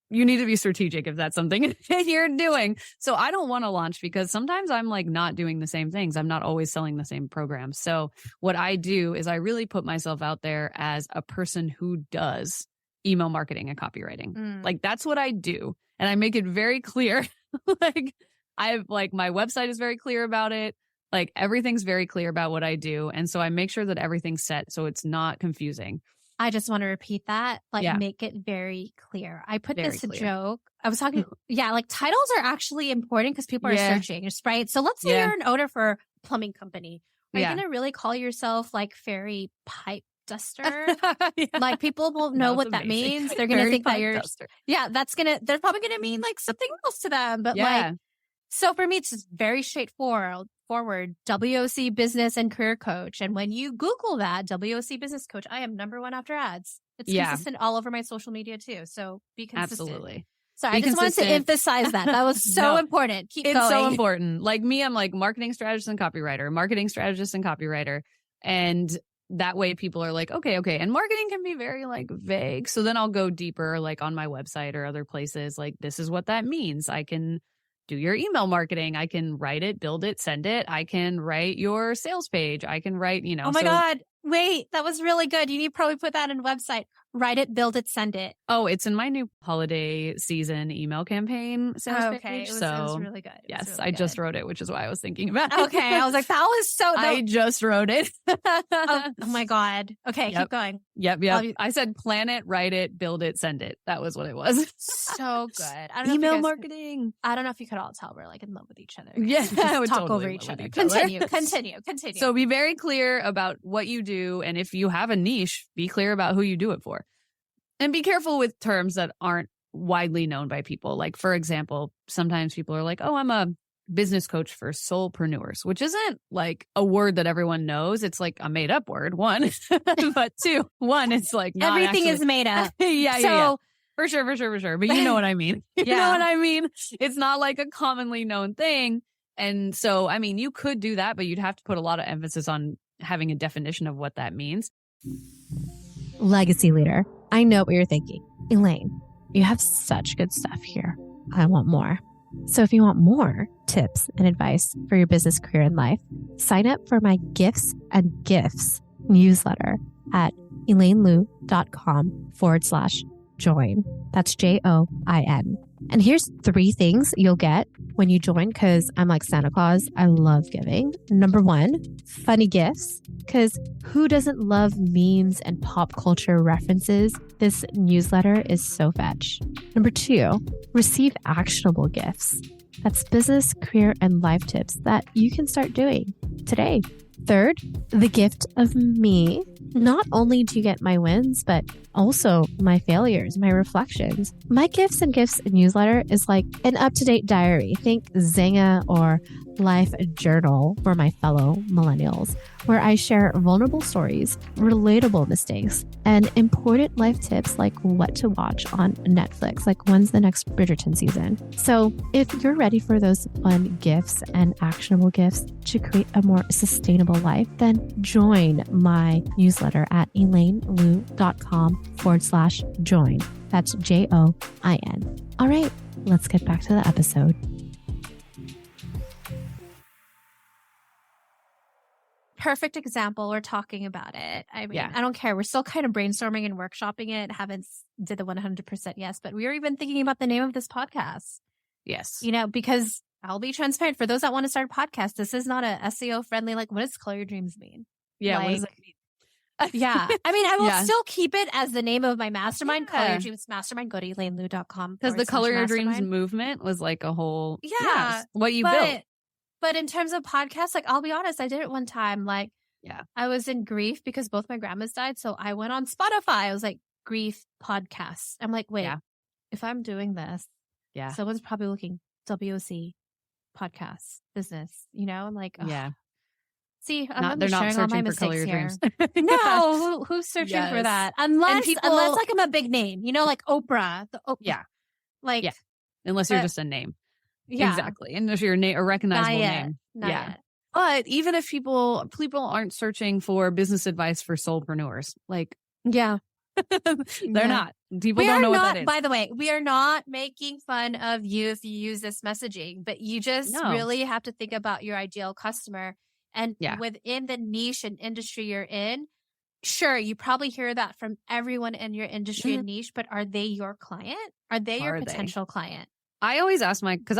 you need to be strategic if that's something you're doing. So I don't want to launch because sometimes I'm like not doing the same things. I'm not always selling the same programs. So what I do is I really put myself out there as a person who does email marketing and copywriting. Like that's what I do. And I make it very clear. My website is very clear about it. Like everything's very clear about what I do. And so I make sure that everything's set so it's not confusing. I just want to repeat that. Make it very clear. I put this joke. I was talking, like titles are actually important because people are searching, right? So let's say you're an owner for a plumbing company. Are you going to really call yourself like fairy pipe duster? Like people won't know what that means. They're going to think that you're, duster. They're probably going to mean like something else to them. But so for me, it's just very straightforward. WOC business and career coach. And when you Google that, WOC business coach, I am number 1 after ads. It's consistent all over my social media too. So be consistent. Absolutely. So I just wanted to emphasize that. That was so important. Keep going. It's so important. Like me, I'm like marketing strategist and copywriter. And that way people are like, okay. And marketing can be very like vague. So then I'll go deeper like on my website or other places. Like this is what that means. I can do your email marketing. I can write it, build it, send it. I can write your sales page. I can write, Oh my God. Wait, that was really good. You need to probably put that in a website. Write it, build it, send it. Oh, it's in my new holiday season email campaign sales page. It was really good. Yes, really I good. just wrote it, which is why I was thinking about it. Okay, I was like, that was so... I just wrote it. oh my God. Okay, keep going. Yep. I said plan it, write it, build it, send it. That was what it was. So good. I don't know email marketing. I don't know if you could all tell we're like in love with each other. Yeah, I would talk over each other. Continue. So be very clear about what you do. And if you have a niche, be clear about who you do it for. And be careful with terms that aren't widely known by people. Like, for example, sometimes people are like, oh, I'm a business coach for soulpreneurs, which isn't like a word that everyone knows. It's like a made up word, one. But two, it's like not everything is made up. Yeah. For sure. But you know what I mean. You know what I mean? It's not like a commonly known thing. And so, I mean, you could do that, but you'd have to put a lot of emphasis on having a definition of what that means. Legacy leader, I know what you're thinking. Elaine, you have such good stuff here. I want more. So if you want more tips and advice for your business, career, and life, sign up for my Gifts and Gifts newsletter at elainelu.com/join. That's JOIN. And here's 3 things you'll get when you join, because I'm like Santa Claus. I love giving. Number 1, funny gifts, because who doesn't love memes and pop culture references? This newsletter is so fetch. Number 2, receive actionable gifts. That's business, career, and life tips that you can start doing today. Third, the gift of me. Not only do you get my wins, but also my failures, my reflections. My gifts newsletter is like an up-to-date diary. Think Zynga or Life Journal for my fellow millennials, where I share vulnerable stories, relatable mistakes, and important life tips like what to watch on Netflix, like when's the next Bridgerton season. So if you're ready for those fun gifts and actionable gifts to create a more sustainable life, then join my newsletter at elainelu.com/join. That's JOIN. All right, let's get back to the episode. Perfect example. We're talking about it. I mean, I don't care. We're still kind of brainstorming and workshopping it. Haven't did the 100% yes, but we were even thinking about the name of this podcast. Yes. Because I'll be transparent for those that want to start a podcast. This is not a SEO friendly, like, what does Color Your Dreams mean? Yeah. What does it mean? Yeah. I mean, I will still keep it as the name of my mastermind, Color Your Dreams Mastermind. Go to elainelu.com. Because the Color Your Dreams movement was like a whole, what you built. But in terms of podcasts, like, I'll be honest, I did it one time. Like, I was in grief because both my grandmas died. So I went on Spotify. I was like, grief podcasts. I'm like, wait, if I'm doing this, someone's probably looking WOC podcasts, business, I'm like, see, they're not searching all my mistakes here. No, who's searching for that? Unless like I'm a big name, like Oprah. Unless you're just a name. Yeah, exactly. And if you're a recognizable name. Not yet. But even if people aren't searching for business advice for soulpreneurs, like, they're not. People don't know what that is. By the way, we are not making fun of you if you use this messaging, but you just really have to think about your ideal customer. And within the niche and industry you're in, sure, you probably hear that from everyone in your industry and niche, but are they your client? Are they your potential client? I always ask because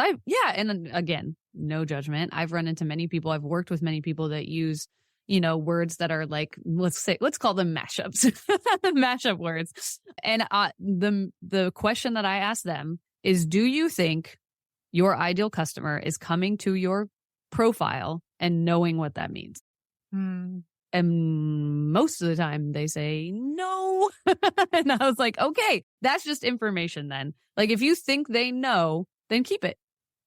and again, no judgment. I've run into many people. I've worked with many people that use, words that are like, let's call them mashups, mashup words. And the question that I ask them is, do you think your ideal customer is coming to your profile and knowing what that means? And most of the time they say no. And I was like, okay, that's just information then. Like, if you think they know, then keep it.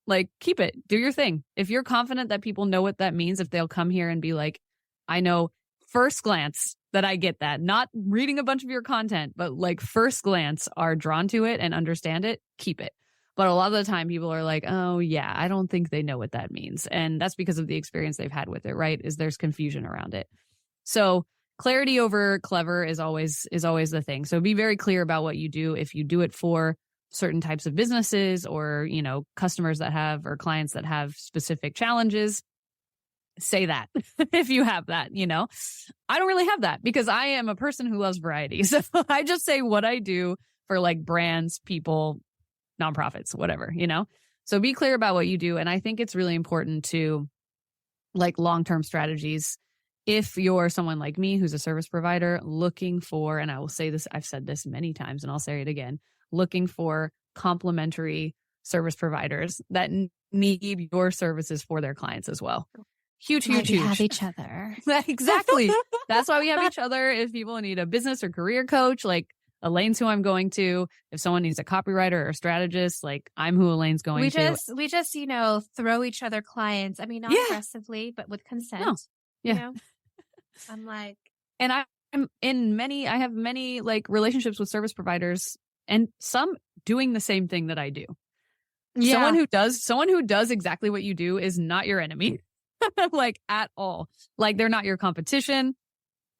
Like, keep it. Do your thing. If you're confident that people know what that means, if they'll come here and be like, I know first glance that I get that, not reading a bunch of your content, but like first glance are drawn to it and understand it, keep it. But a lot of the time people are like, oh yeah, I don't think they know what that means. And that's because of the experience they've had with it, right? There's confusion around it. So clarity over clever is always the thing. So be very clear about what you do. If you do it for certain types of businesses or, customers that have or clients that have specific challenges, say that if you have that, I don't really have that because I am a person who loves variety. So I just say what I do for like brands, people, nonprofits, whatever, So be clear about what you do. And I think it's really important to like long-term strategies. If you're someone like me who's a service provider looking for, and I will say this, I've said this many times and I'll say it again, looking for complementary service providers that need your services for their clients as well. Huge. We have each other. Exactly. That's why we have each other. If people need a business or career coach, like Elaine's who I'm going to. If someone needs a copywriter or a strategist, like I'm who Elaine's going to. We just, throw each other clients. I mean, not aggressively, but with consent. No. Yeah. I'm like, and I have many like relationships with service providers and some doing the same thing that I do. Yeah. Someone who does exactly what you do is not your enemy, like at all. Like they're not your competition.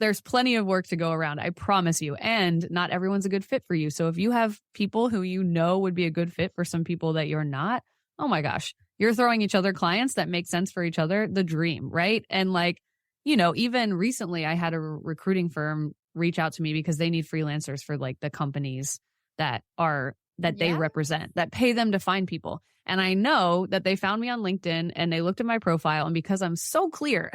There's plenty of work to go around. I promise you. And not everyone's a good fit for you. So if you have people who would be a good fit for some people that you're not, oh my gosh, you're throwing each other clients that make sense for each other. The dream, right? And like, even recently I had a recruiting firm reach out to me because they need freelancers for like the companies that are that they represent, that pay them to find people. And I know that they found me on LinkedIn and they looked at my profile, and because I'm so clear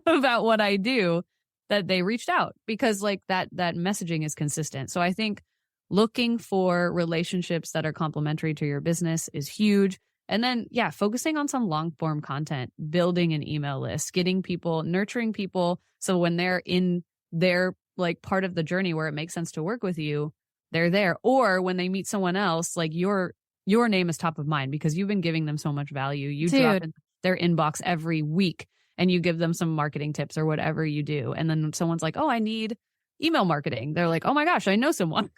about what I do, that they reached out, because like that messaging is consistent. So I think looking for relationships that are complementary to your business is huge. And then, focusing on some long form content, building an email list, getting people, nurturing people. So when they're in their like part of the journey where it makes sense to work with you, they're there. Or when they meet someone else, like your name is top of mind because you've been giving them so much value. You drop in their inbox every week and you give them some marketing tips or whatever you do. And then someone's like, oh, I need email marketing. They're like, oh my gosh, I know someone.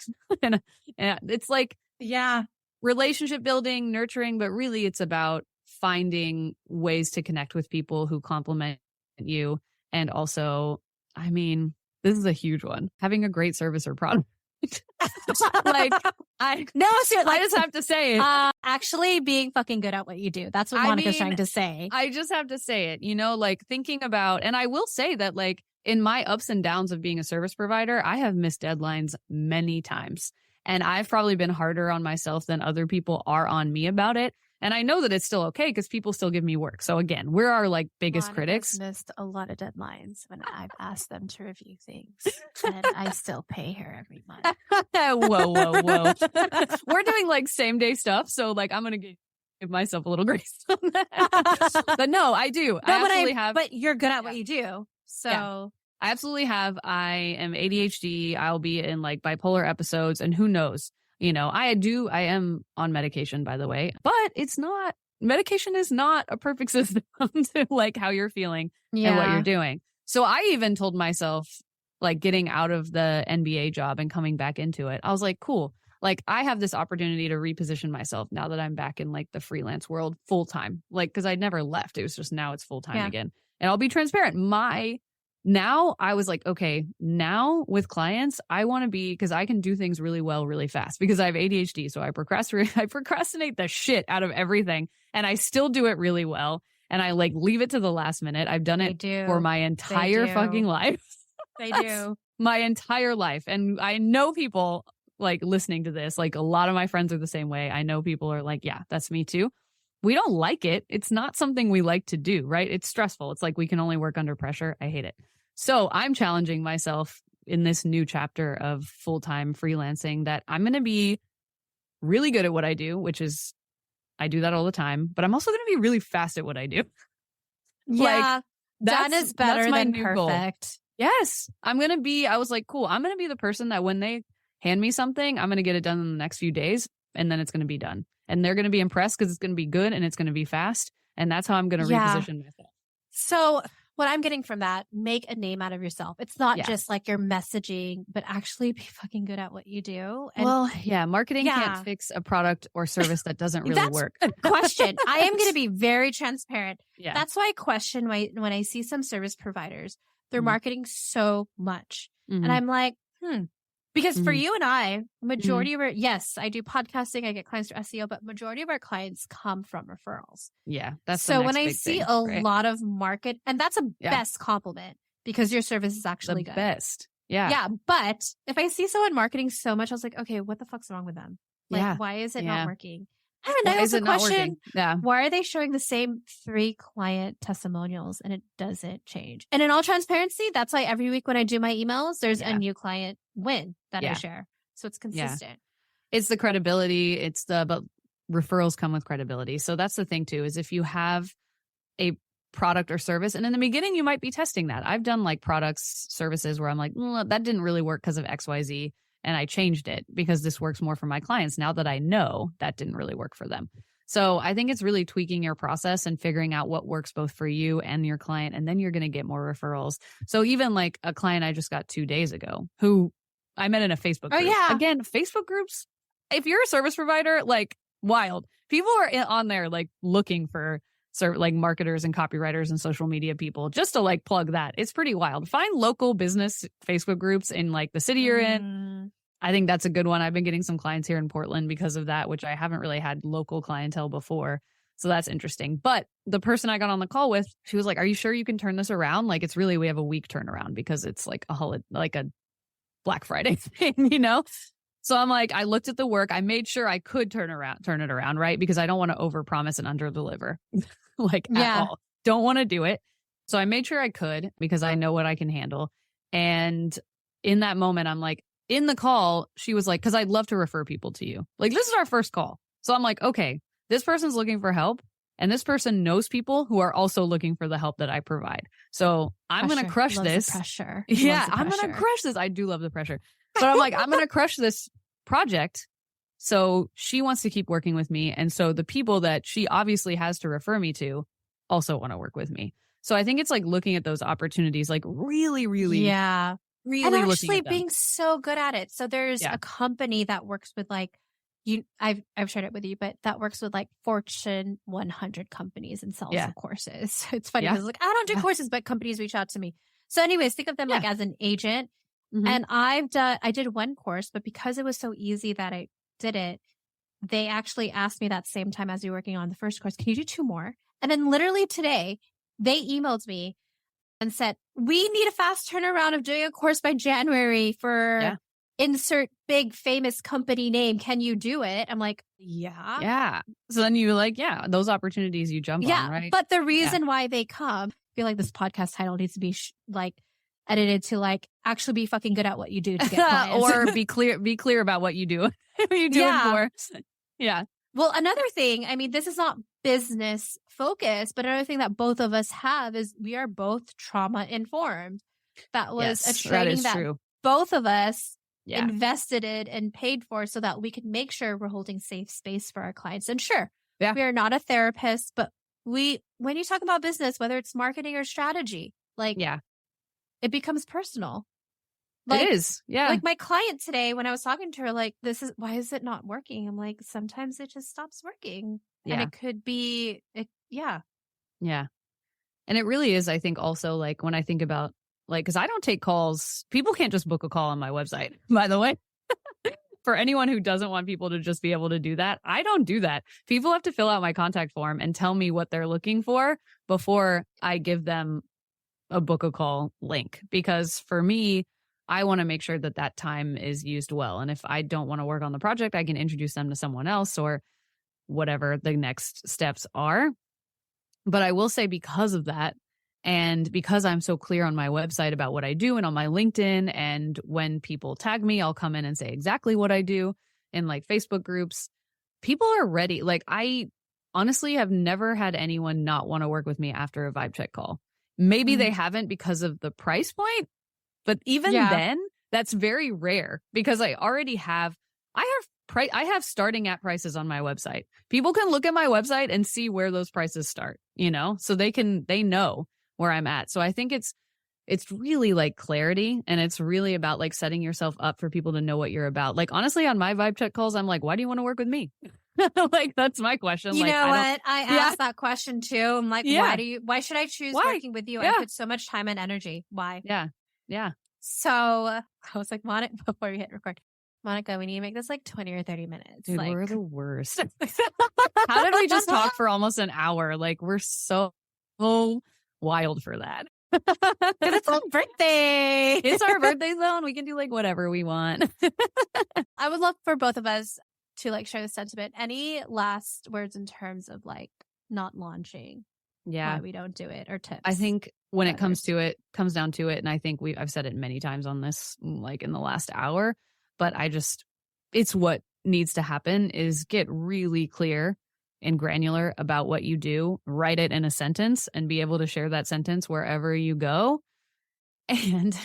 and it's like, relationship building, nurturing, but really it's about finding ways to connect with people who complement you. And also, I mean, this is a huge one, having a great service or product. Like, I just have to say it. Actually being fucking good at what you do. That's what Monica's trying to say. I just have to say it, like thinking about, and I will say that like in my ups and downs of being a service provider, I have missed deadlines many times. And I've probably been harder on myself than other people are on me about it. And I know that it's still okay because people still give me work. So again, we're our like biggest critics. Missed a lot of deadlines when I've asked them to review things, and I still pay her every month. Whoa. We're doing like same day stuff. So like I'm going to give myself a little grace on that. But no, I do. But you're good at what you do. So I absolutely have. I am ADHD. I'll be in like bipolar episodes, and who knows? I am on medication, by the way, but medication is not a perfect system to like how you're feeling and what you're doing. So I even told myself, like getting out of the NBA job and coming back into it, I was like, cool. Like I have this opportunity to reposition myself now that I'm back in like the freelance world full time, like, cause I'd never left. It was just now it's full time again. And I'll be transparent. Now I was like, okay, now with clients, I want to be, because I can do things really well, really fast because I have ADHD. So I procrastinate the shit out of everything, and I still do it really well. And I like leave it to the last minute. I've done it for my entire fucking life. They do. My entire life. And I know people like listening to this, like a lot of my friends are the same way. I know people are like, yeah, that's me too. We don't like it. It's not something we like to do, right? It's stressful. It's like we can only work under pressure. I hate it. So I'm challenging myself in this new chapter of full-time freelancing that I'm going to be really good at what I do, which is I do that all the time, but I'm also going to be really fast at what I do. Yeah. Done is better than perfect. Goal. Yes. I was like, cool. I'm going to be the person that when they hand me something, I'm going to get it done in the next few days, and then it's going to be done. And they're going to be impressed because it's going to be good and it's going to be fast. And that's how I'm going to reposition myself. So what I'm getting from that, make a name out of yourself. It's not just like your messaging, but actually be fucking good at what you do. And marketing can't fix a product or service that doesn't really work. Question. I am going to be very transparent. Yeah. That's why I question when I see some service providers, they're marketing so much. And I'm like, because for you and I, majority of our, yes, I do podcasting, I get clients through SEO, but majority of our clients come from referrals. Yeah. That's so when I see a lot of market, and that's a best compliment because your service is actually good. Best. Yeah. Yeah. But if I see someone marketing so much, I was like, okay, what the fuck's wrong with them? Like, why is it not working? And I also question, why are they showing the same 3 client testimonials and it doesn't change? And in all transparency, that's why every week when I do my emails, there's a new client win that I share. So it's consistent. It's the credibility. But referrals come with credibility. So that's the thing too, is if you have a product or service, and in the beginning, you might be testing that. I've done like products, services where I'm like, that didn't really work because of XYZ. And I changed it because this works more for my clients now that I know that didn't really work for them. So I think it's really tweaking your process and figuring out what works both for you and your client. And then you're going to get more referrals. So even like a client I just got 2 days ago who I met in a Facebook group. Oh, yeah. Again, Facebook groups, if you're a service provider, like wild. People are on there like looking for like marketers and copywriters and social media people just to like plug that. It's pretty wild. Find local business Facebook groups in like the city you're in. I think that's a good one. I've been getting some clients here in Portland because of that, which I haven't really had local clientele before. So that's interesting. But the person I got on the call with, she was like, are you sure you can turn this around? Like it's really, we have a week turnaround because it's like a Black Friday thing, So I'm like, I looked at the work. I made sure I could turn it around, right? Because I don't want to overpromise and underdeliver at all. Don't want to do it. So I made sure I could because I know what I can handle. And in that moment, I'm like, in the call, she was like, because I'd love to refer people to you. Like, this is our first call. So I'm like, okay, this person's looking for help. And this person knows people who are also looking for the help that I provide. So I'm going to crush Loves this. The pressure. Yeah, Loves the I'm going to pressure. crush this. I do love the pressure. But I'm like, I'm going to crush this project. So she wants to keep working with me. And so the people that she obviously has to refer me to also want to work with me. So I think it's like looking at those opportunities, like really, really, really and looking actually at them. being so good at it. So there's a company that works with like, I've shared it with you, but that works with like Fortune 100 companies and sells the courses. It's funny because like, I don't do courses, but companies reach out to me. So anyways, think of them like as an agent. Mm-hmm. And I did one course, but because it was so easy that I did it, they actually asked me that same time as you were working on the first course, can you do 2 more? And then literally today, they emailed me and said, we need a fast turnaround of doing a course by January for insert big famous company name. Can you do it? I'm like, yeah. Yeah. So then you like, those opportunities you jump on, right? But the reason why they come, I feel like this podcast title needs to be edited to like actually be fucking good at what you do to get clients. Or be clear about what you do. What you do it for. Yeah. Well, another thing, I mean, this is not business focused, but another thing that both of us have is we are both trauma informed. That was a training that both of us invested in and paid for so that we could make sure we're holding safe space for our clients. And sure, we are not a therapist, but when you talk about business, whether it's marketing or strategy, like it becomes personal. Like, it is. Yeah. Like my client today, when I was talking to her, like, why is it not working? I'm like, sometimes it just stops working. Yeah. And it could be, Yeah. And it really is, I think also like when I think about like, cause I don't take calls. People can't just book a call on my website, by the way. For anyone who doesn't want people to just be able to do that, I don't do that. People have to fill out my contact form and tell me what they're looking for before I give them a book a call link. Because for me, I want to make sure that time is used well. And if I don't want to work on the project, I can introduce them to someone else or whatever the next steps are. But I will say because of that, and because I'm so clear on my website about what I do and on my LinkedIn, and when people tag me, I'll come in and say exactly what I do in like Facebook groups. People are ready. Like I honestly have never had anyone not want to work with me after a vibe check call. Maybe they haven't because of the price point. But even then, that's very rare because I have starting at prices on my website. People can look at my website and see where those prices start, so they know where I'm at. So I think it's really like clarity, and it's really about like setting yourself up for people to know what you're about. Like honestly, on my vibe check calls, I'm like, why do you want to work with me? Like that's my question. You like, know what? I asked that question too. I'm like, why should I choose working with you? I put so much time and energy. Why? Yeah. So I was like, Monica, before we hit record, Monica, we need to make this like 20 or 30 minutes. Dude, like, we're the worst. How did we just talk for almost an hour? Like we're so wild for that. It's our birthday. It's our birthday zone. We can do like whatever we want. I would love for both of us to like share the sentiment. Any last words in terms of like not launching? Why we don't do it, or tips? I think when it comes down to it, and I think I've said it many times on this, like in the last hour, but it's what needs to happen is get really clear and granular about what you do, write it in a sentence, and be able to share that sentence wherever you go, and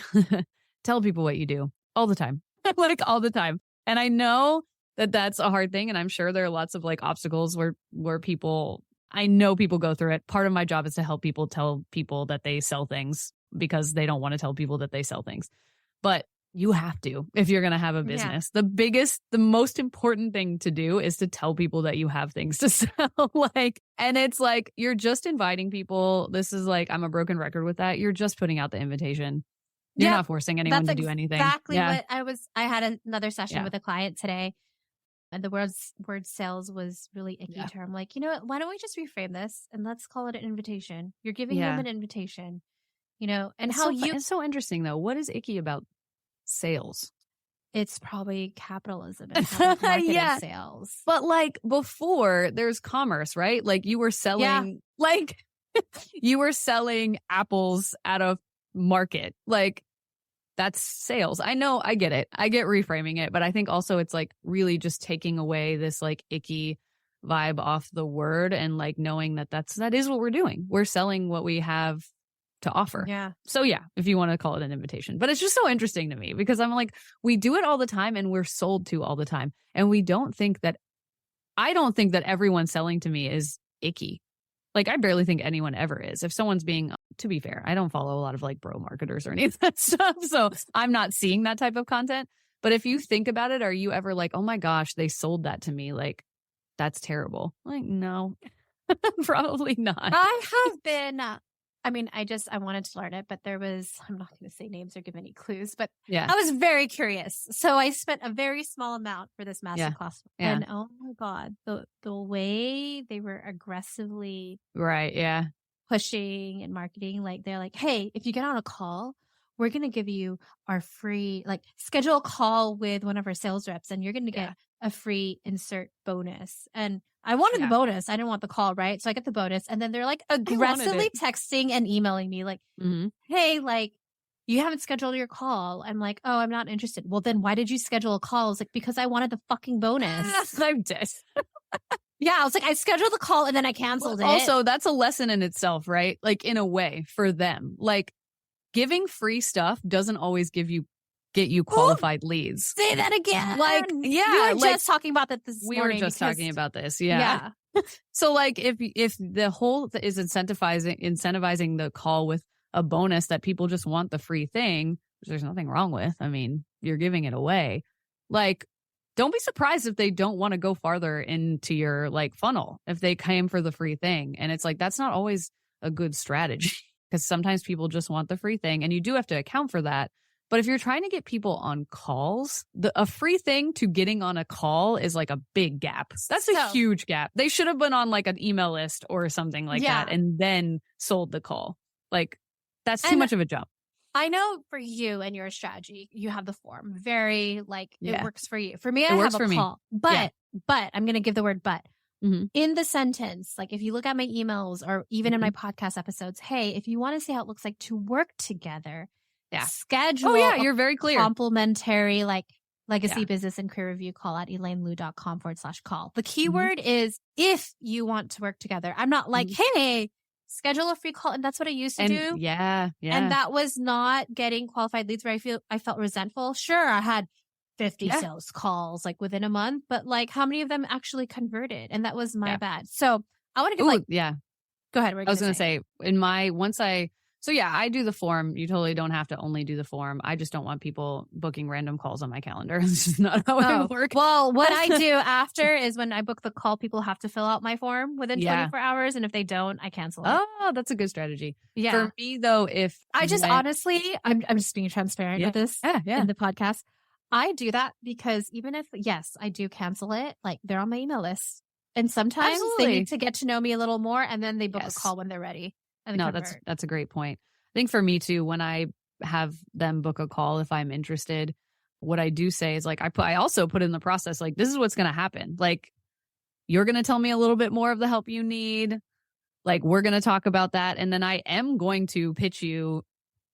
tell people what you do all the time, like all the time. And I know that that's a hard thing, and I'm sure there are lots of like obstacles where people. I know people go through it. Part of my job is to help people tell people that they sell things because they don't want to tell people that they sell things. But you have to if you're going to have a business. Yeah. The most important thing to do is to tell people that you have things to sell. And it's like, you're just inviting people. This is like, I'm a broken record with that. You're just putting out the invitation. You're not forcing anyone to do anything. Exactly what I had another session with a client today. And the word sales was really icky to her. I'm like, you know what? Why don't we just reframe this and let's call it an invitation? You're giving them an invitation, and it's so interesting though. What is icky about sales? it's probably capitalism and how they've marketed sales. But like before there's commerce, right? Like you were selling like you were selling apples at a market. Like that's sales. I know, I get it. I get reframing it, but I think also it's like really just taking away this like icky vibe off the word and like knowing that that is what we're doing. We're selling what we have to offer. Yeah. So yeah, if you want to call it an invitation. But it's just so interesting to me because I'm like, we do it all the time and we're sold to all the time. And I don't think that everyone selling to me is icky. Like I barely think anyone ever is. If someone's being, to be fair, I don't follow a lot of like bro marketers or any of that stuff. So I'm not seeing that type of content. But if you think about it, are you ever like, oh my gosh, they sold that to me? Like, that's terrible. Like, no, probably not. I have been, I wanted to learn it, but I'm not going to say names or give any clues, but yeah, I was very curious. So I spent a very small amount for this masterclass. Yeah. And oh my God, the way they were aggressively pushing and marketing, like they're like, hey, if you get on a call, we're going to give you our free, like schedule a call with one of our sales reps and you're going to get a free insert bonus. And I wanted the bonus. I didn't want the call, right? So I get the bonus. And then they're like aggressively texting and emailing me like, hey, like you haven't scheduled your call. I'm like, oh, I'm not interested. Well, then why did you schedule a call? I was like, because I wanted the fucking bonus. I'm dead. Yeah, I was like, I scheduled the call and then I canceled it. Also, that's a lesson in itself, right? Like in a way for them, like giving free stuff doesn't always get you qualified leads. Say that again. Like, yeah. We were just talking about that this morning. We were just talking about this. Yeah. So like if the whole is incentivizing the call with a bonus that people just want the free thing, which there's nothing wrong with. I mean, you're giving it away. Like, don't be surprised if they don't want to go farther into your like funnel if they came for the free thing. And it's like, that's not always a good strategy because sometimes people just want the free thing and you do have to account for that. But if you're trying to get people on calls, a free thing to getting on a call is like a big gap. That's a huge gap. They should have been on like an email list or something like that and then sold the call. Like that's too much of a jump. I know for you and your strategy, you have the form. Very like it works for you. For me, I have a call. But I'm going to give the word but. In the sentence, like if you look at my emails or even in my podcast episodes, hey, if you want to see how it looks like to work together, schedule. Oh yeah, you're very clear. Complimentary like legacy business and career review call at elainelu.com/call. The keyword is if you want to work together. I'm not like, hey, schedule a free call. And that's what I used to do. Yeah. And that was not getting qualified leads where I felt resentful. Sure, I had 50 sales calls like within a month, but like how many of them actually converted? And that was my bad. So I want to give go ahead. I was going to say I do the form. You totally don't have to only do the form. I just don't want people booking random calls on my calendar. It's just not how it works. Well, what I do after is when I book the call, people have to fill out my form within 24 hours. And if they don't, I cancel it. Oh, that's a good strategy. Yeah. For me though, if I just honestly, I'm just being transparent with this in the podcast. I do that because even if, I do cancel it, like they're on my email list. And sometimes they need to get to know me a little more and then they book a call when they're ready. No, that's a great point. I think for me too, when I have them book a call, if I'm interested, what I do say is like, I also put in the process, like, this is what's going to happen. Like, you're going to tell me a little bit more of the help you need. Like, we're going to talk about that. And then I am going to pitch you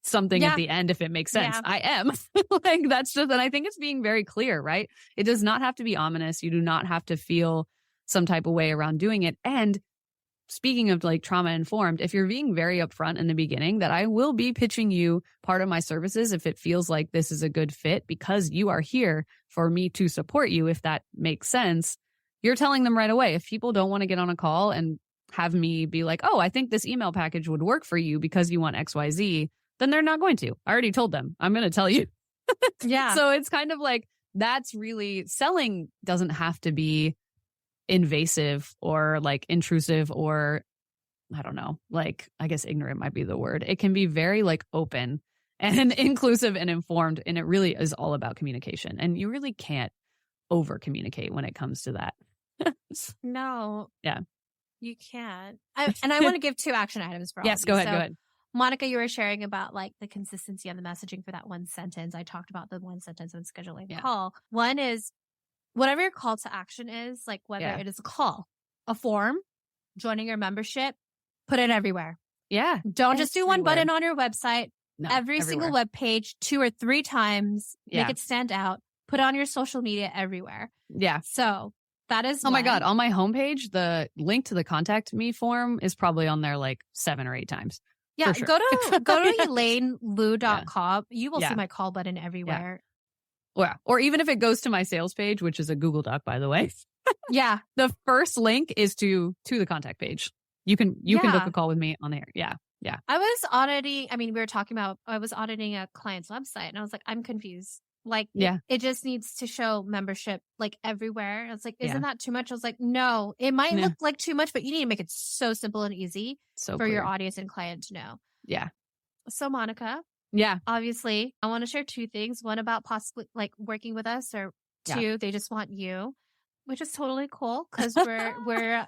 something at the end if it makes sense. I am like, that's just, and I think it's being very clear, right? It does not have to be ominous. You do not have to feel some type of way around doing it. And speaking of like trauma informed, if you're being very upfront in the beginning that I will be pitching you part of my services if it feels like this is a good fit because you are here for me to support you, if that makes sense, you're telling them right away. If people don't want to get on a call and have me be like, oh, I think this email package would work for you because you want XYZ, then they're not going to. I already told them. I'm going to tell you. So it's kind of like, that's really, selling doesn't have to be invasive or like intrusive or I don't know, like I guess ignorant might be the word. It can be very like open and inclusive and informed. And it really is all about communication. And you really can't over communicate when it comes to that. No. Yeah. You can't. And I want to give 2 action items for all Yes, go ahead. Monica, you were sharing about like the consistency of the messaging for that one sentence. I talked about the one sentence when scheduling a call. One is whatever your call to action is, like whether it is a call, a form, joining your membership, put it everywhere. Yeah. Don't just do one button on your website. No, every single web page 2 or 3 times. Make it stand out. Put it on your social media everywhere. Yeah. So that is my God. On my homepage, the link to the contact me form is probably on there like 7 or 8 times. Yeah. Sure. Go to ElaineLu.com. You will see my call button everywhere. Yeah. Or even if it goes to my sales page, which is a Google Doc, by the way. Yeah. The first link is to the contact page. You can book a call with me on there. Yeah. Yeah. I was auditing. I mean, we were talking about, I was auditing a client's website and I was like, I'm confused. Like, it just needs to show membership like everywhere. I was like, isn't that too much? I was like, no, it might look like too much, but you need to make it so simple and easy for your audience and client to know. Yeah. So Monica. Yeah. Obviously, I want to share 2 things. One about possibly like working with us, or 2, they just want you, which is totally cool because we're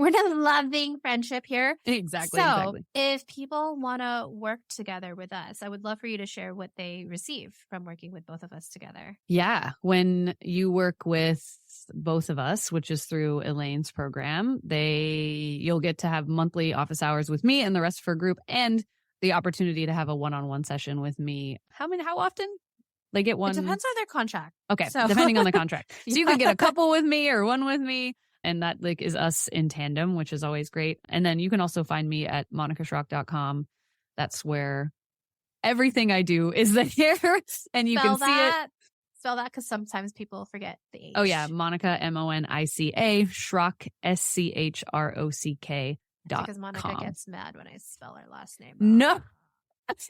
in a loving friendship here. Exactly. So if people want to work together with us, I would love for you to share what they receive from working with both of us together. Yeah. When you work with both of us, which is through Elaine's program, you'll get to have monthly office hours with me and the rest of her group, and the opportunity to have a one-on-one session with me. How often? They get one. It depends on their contract. Okay. So. Depending on the contract. So you can get a couple with me or one with me. And that like is us in tandem, which is always great. And then you can also find me at monicaschrock.com. That's where everything I do is there. And you can see it. Spell that because sometimes people forget the H. Oh yeah. Monica, Monica, Schrock, SCHROCK.com. Because Monica gets mad when I spell her last name. No.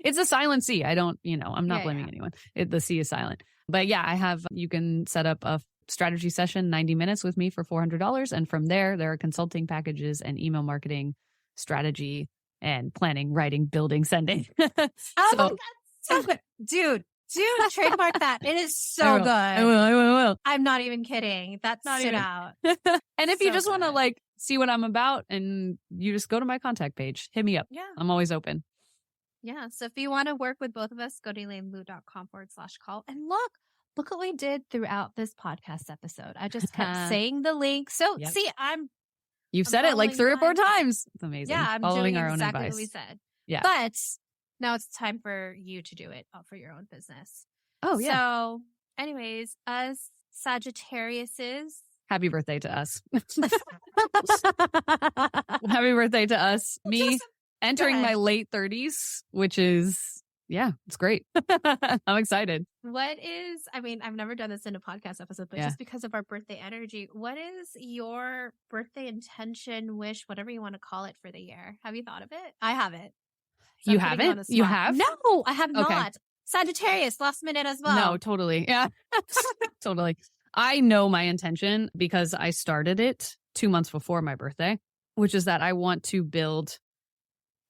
It's a silent C. I don't, I'm not blaming anyone. The C is silent. But yeah, you can set up a strategy session, 90 minutes with me for $400. And from there are consulting packages and email marketing, strategy, and planning, writing, building, sending. Oh my God. So good. Dude, trademark that. It is so good. I will. I'm not even kidding. That's not stood out. And if you just want to like see what I'm about, and you just go to my contact page, hit me up. Yeah. I'm always open. Yeah. So if you want to work with both of us, go to ElaineLu.com/call. And look what we did throughout this podcast episode. I just kept saying the link. So see, You've said it like 3 or 4 times. It's amazing. Yeah, I'm following doing our exactly own advice. what we said. Yeah. But now it's time for you to do it for your own business. Oh, yeah. So anyways, us Sagittariuses. Happy birthday to us. Happy birthday to us. Me entering my late 30s, which is, it's great. I'm excited. I've never done this in a podcast episode, but just because of our birthday energy, what is your birthday intention, wish, whatever you want to call it for the year? Have you thought of it? I haven't. So you haven't? You have? No, I have not. Sagittarius, last minute as well. No, totally. Yeah, totally. I know my intention because I started it 2 months before my birthday, which is that I want to build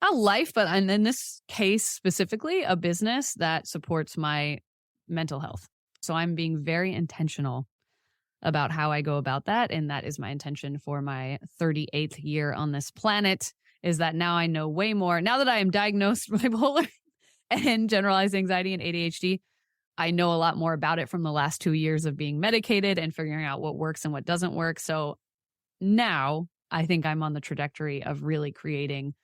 a life, and in this case specifically, a business that supports my mental health. So I'm being very intentional about how I go about that. And that is my intention for my 38th year on this planet, is that now I know way more. Now that I am diagnosed bipolar and generalized anxiety and ADHD, I know a lot more about it from the last 2 years of being medicated and figuring out what works and what doesn't work. So now I think I'm on the trajectory of really creating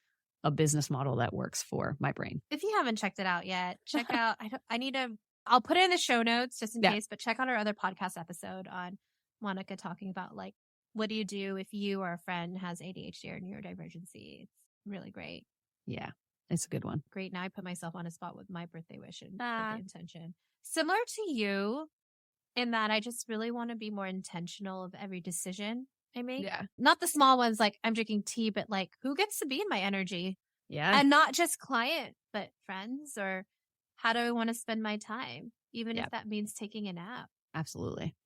a business model that works for my brain. If you haven't checked it out yet, check out, I'll put it in the show notes just in case, but check out our other podcast episode on Monica talking about like, what do you do if you or a friend has ADHD or neurodivergency? It's really great. Yeah, it's a good one. Great. Now I put myself on a spot with my birthday wish and birthday intention. Similar to you in that I just really want to be more intentional of every decision I make. Yeah. Not the small ones like I'm drinking tea, but like who gets to be in my energy? Yeah. And not just client, but friends, or how do I want to spend my time? Even if that means taking a nap. Absolutely.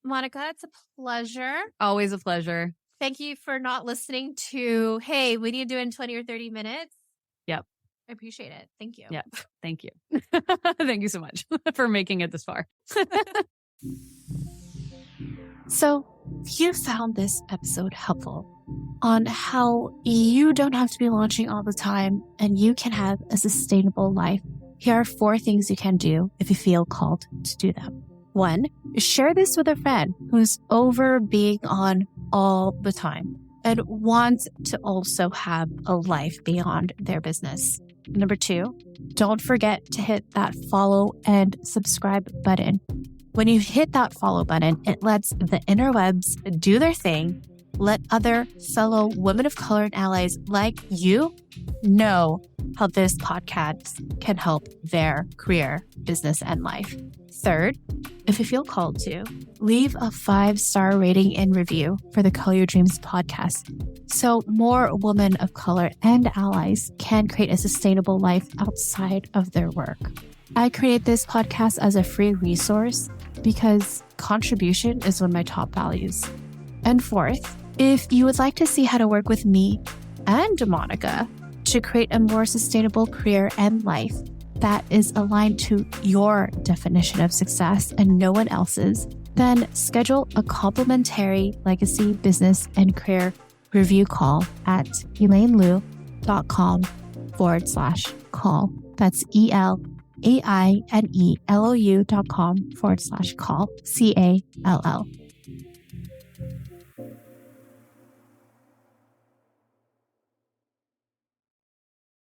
Monica, it's a pleasure. Always a pleasure. Thank you for not listening to, hey, we need to do it in 20 or 30 minutes. Yep. I appreciate it. Thank you. Yeah. Thank you. Thank you so much for making it this far. So, if you found this episode helpful, on how you don't have to be launching all the time and you can have a sustainable life. Here are 4 things you can do if you feel called to do them. 1, share this with a friend who's over being on all the time and wants to also have a life beyond their business. Number 2, don't forget to hit that follow and subscribe button. When you hit that follow button, it lets the interwebs do their thing. Let other fellow women of color and allies like you know how this podcast can help their career, business, and life. 3rd, if you feel called to, leave a 5-star rating and review for the Color Your Dreams podcast so more women of color and allies can create a sustainable life outside of their work. I create this podcast as a free resource because contribution is one of my top values. And 4th, if you would like to see how to work with me and Monica to create a more sustainable career and life that is aligned to your definition of success and no one else's, then schedule a complimentary legacy, business, and career review call at elainelou.com/call. That's ELAINELOU.com/call, CALL.